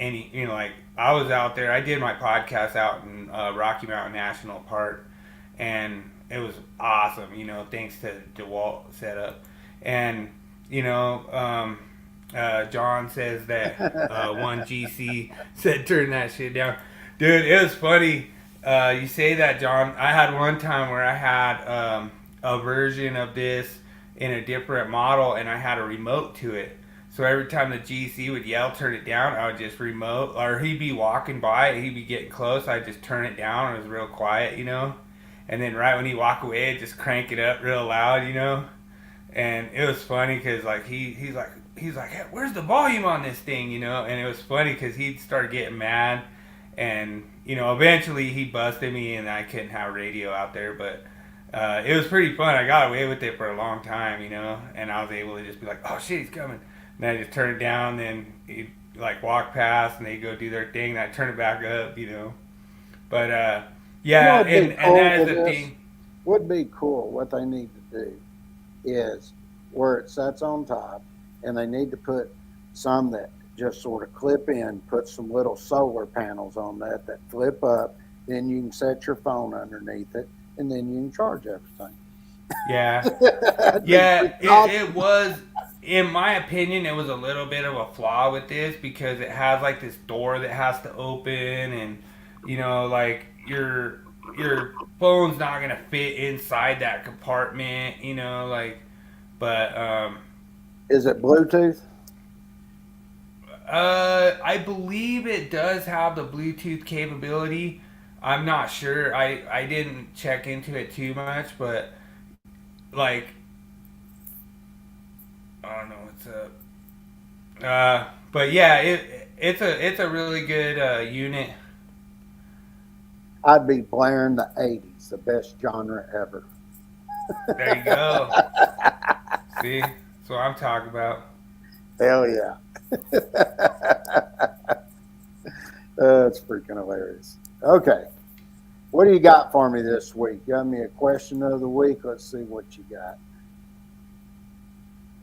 Like I was out there. I did my podcast out in Rocky Mountain National Park, and it was awesome, you know, thanks to DeWalt setup. And, you know, John says that one GC said turn that shit down. Dude, it was funny. You say that, John. I had one time where I had a version of this in a different model, and I had a remote to it. So every time the GC would yell, turn it down, I would just remote. Or he'd be walking by, he'd be getting close, I'd just turn it down. It was real quiet, you know. And then right when he walk away, I'd just crank it up real loud, you know. And it was funny because like he's like, hey, where's the volume on this thing, you know? And it was funny because he'd start getting mad, and you know, eventually he busted me, and I couldn't have radio out there. But it was pretty fun. I got away with it for a long time, you know, and I was able to just be like, oh shit, he's coming. And then I just turn it down, then he'd like walk past, and they go do their thing, and I turn it back up, you know. But yeah, and that is the thing. Would be cool. What they need to do is where it sets on top, and they need to put some that just sort of clip in, put some little solar panels on that flip up, then you can set your phone underneath it, and then you can charge everything. Yeah. Yeah, it was, in my opinion, it was a little bit of a flaw with this because it has like this door that has to open, and you know, like your phone's not gonna fit inside that compartment, you know, like. But is it Bluetooth? I believe it does have the Bluetooth capability. I'm not sure. I didn't check into it too much, but like, I don't know what's up. But yeah, it's a really good unit. I'd be blaring the 80s, the best genre ever. There you go. See, that's what I'm talking about. Hell yeah. That's freaking hilarious. Okay. What do you got for me this week? Got me a question of the week. Let's see what you got.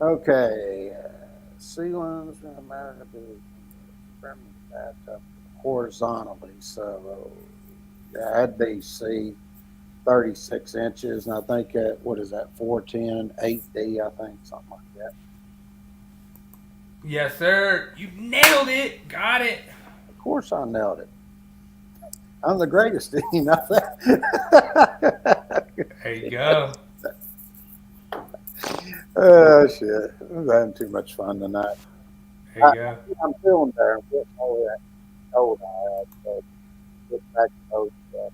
Okay. Ceilings matter to be from that up horizontally. So that'd be C, 36 inches. And I think what is that, 410, 8D, I think, something like that. Yes, sir. You nailed it. Got it. Of course I nailed it. I'm the greatest. You know that? There you go. Oh, shit. I'm having too much fun tonight. There you go. I'm feeling there. I'm getting over that cold I had. So get back to those stuff.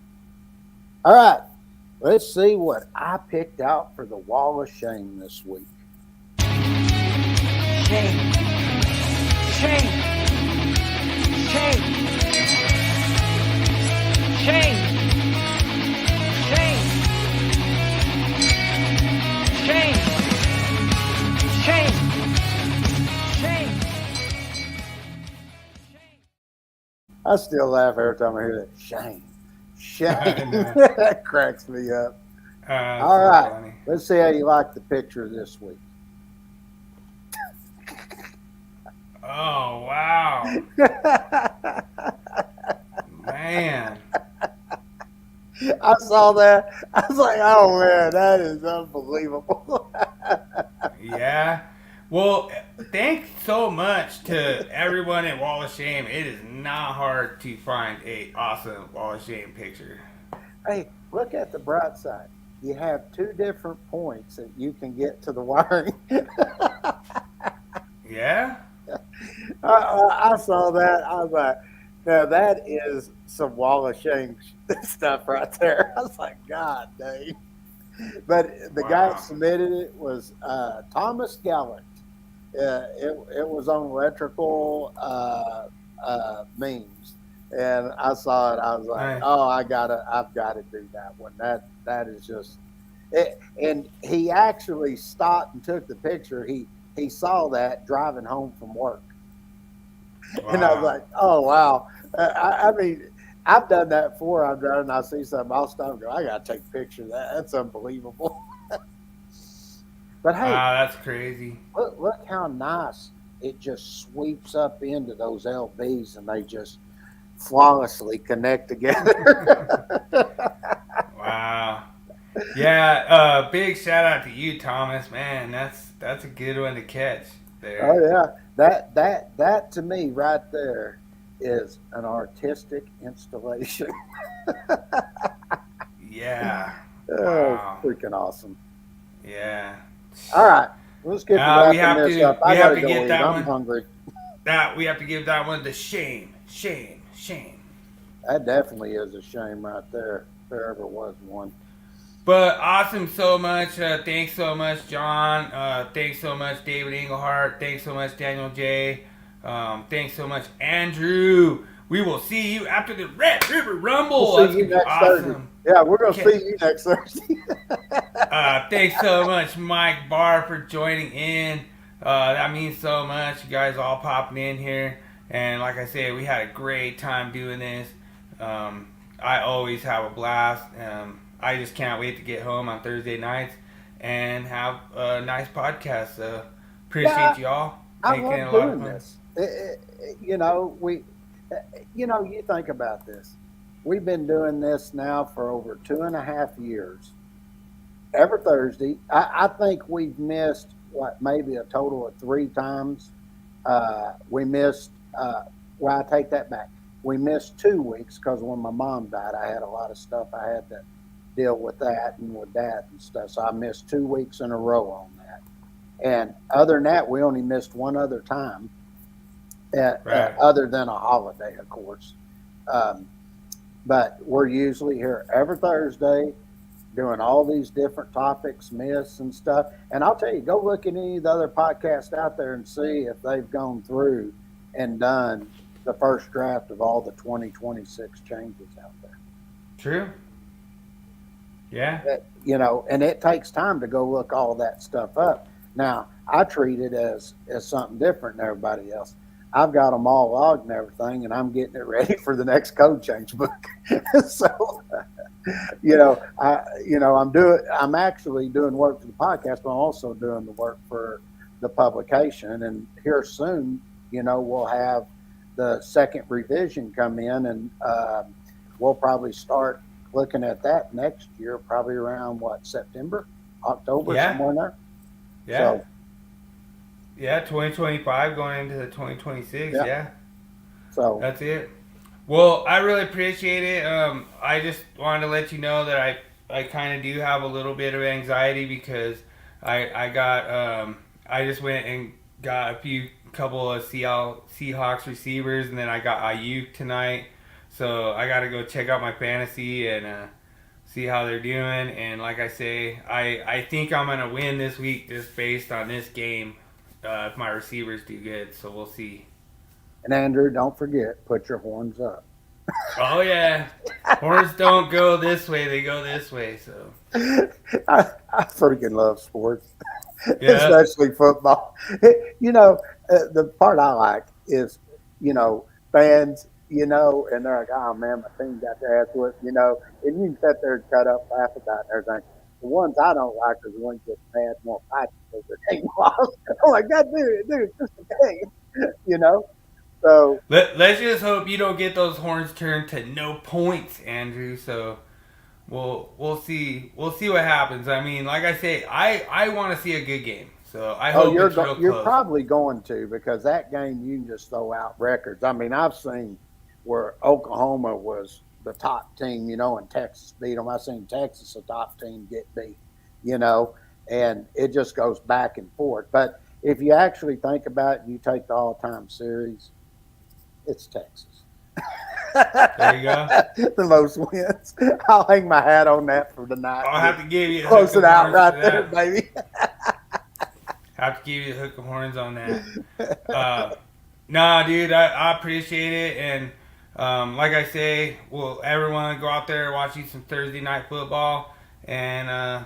All right. Let's see what I picked out for the Wall of Shame this week. Shame. Shame. Shame. Shame. Shame. Shame. Shame. Shame. I still laugh every time I hear that. Shame. Shame. That cracks me up. All So right. funny. Let's see how you like the picture this week. Oh, wow. Man. I saw that. I was like, oh, man, that is unbelievable. Yeah. Well, thanks so much to everyone at Wall of Shame. It is not hard to find a awesome Wall of Shame picture. Hey, look at the bright side. You have two different points that you can get to the wiring. Yeah? I saw that. I was like, now that is some Wall of Shame stuff right there. I was like, God dang. But the guy Wow. that submitted it was Thomas Gallant. It was on electrical memes. And I saw it. I was like, Nice. oh, I've got to do that one. That is just it. And he actually stopped and took the picture. He saw that driving home from work. And I was like, oh, wow. I mean, I've done that before. I'm driving and I see something. I'll stop and go, I got to take a picture of that. That's unbelievable. But hey, wow, that's crazy. look how nice it just sweeps up into those LVs and they just flawlessly connect together. Wow. Yeah, big shout out to you, Thomas. Man, that's a good one to catch there. Oh yeah, that to me right there is an artistic installation. Yeah. Oh, Wow. freaking awesome! Yeah. All right, let's get to we wrapping have this to- up. I we have gotta to go get eat. that I'm one. hungry. That we have to give that one the shame. Shame. Shame. That definitely is a shame right there. If there ever was one. But awesome so much. Thanks so much, John. Thanks so much, David Englehart. Thanks so much, Daniel J. Thanks so much, Andrew. We will see you after the Red River Rumble. We'll That's see you gonna be next Thursday. awesome. Yeah, we're gonna Okay. see you next Thursday. Thanks so much, Mike Barr, for joining in. That means so much. You guys all popping in here. And like I said, we had a great time doing this. I always have a blast. I just can't wait to get home on Thursday nights and have a nice podcast. So appreciate y'all. I Making it love a lot of doing fun. this. You think about this. We've been doing this now for over 2.5 years. Every Thursday, I think we've missed maybe a total of 3 times. We missed. Well, I take that back. We missed 2 weeks because when my mom died, I had a lot of stuff I had to deal with that and with Dad and stuff. So I missed 2 weeks in a row on that. And other than that, we only missed one other time, Right. other than a holiday, of course. But we're usually here every Thursday doing all these different topics, myths and stuff. And I'll tell you, go look at any of the other podcasts out there and see if they've gone through and done the first draft of all the 2026 changes out there. True. Yeah. And it takes time to go look all that stuff up. Now, I treat it as something different than everybody else. I've got them all logged and everything, and I'm getting it ready for the next code change book. So, I'm actually doing work for the podcast, but I'm also doing the work for the publication. And here soon, we'll have the second revision come in, and we'll probably start looking at that next year, probably around September, October, Yeah. somewhere in there. Yeah. So, Yeah. 2025 going into the 2026. Yeah. Yeah. so That's it. Well, I really appreciate it. I just wanted to let you know that I kind of do have a little bit of anxiety because I just went and got a couple of Seahawks receivers, and then I got Ayuk tonight. So I got to go check out my fantasy and see how they're doing. And like I say, I think I'm gonna win this week just based on this game. If my receivers do good, so we'll see. And Andrew, don't forget, put your horns up. Oh yeah, horns don't go this way; they go this way. So I freaking love sports, yeah, especially football. The part I like is, fans, and they're like, oh man, my team got their ass whooped, and you can sit there and cut up, laugh about it and everything. The ones I don't like are the ones that mad more fight because their team lost. I'm like, God, dude, it's just a game, So let's just hope you don't get those horns turned to no points, Andrew. So we'll see what happens. I mean, like I say, I want to see a good game. So I hope it's real you're close. probably going to, because that game you can just throw out records. I mean, I've seen where Oklahoma was the top team, and Texas beat them. I've seen Texas, a top team, get beat, and it just goes back and forth. But if you actually think about it, you take the all-time series, it's Texas. There you go. The most wins. I'll hang my hat on that for tonight. I'll have to give you close it out right there, baby. Have to give you the hook of horns on that. Nah, dude, I appreciate it, and like I say, well, everyone go out there watch you some Thursday night football, and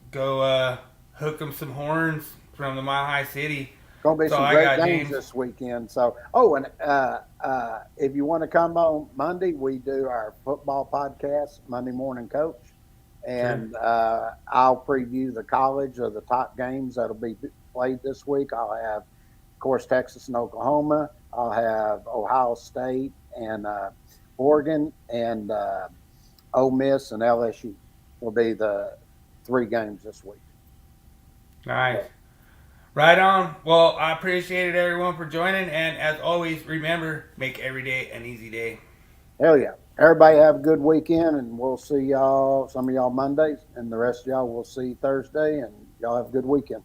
go hook them some horns from the Mile High City. Gonna be some great games this weekend. So, and if you want to come on Monday, we do our football podcast, Monday Morning Coach, and I'll preview the college of the top games that'll be played this week. I'll have, of course, Texas and Oklahoma. I'll have Ohio State and Oregon, and Ole Miss and LSU will be the 3 games this week. Nice. Right on. Well, I appreciate it, everyone, for joining. And as always, remember, make every day an easy day. Hell yeah. Everybody have a good weekend, and we'll see y'all, some of y'all Mondays, and the rest of y'all we'll see Thursday, and y'all have a good weekend.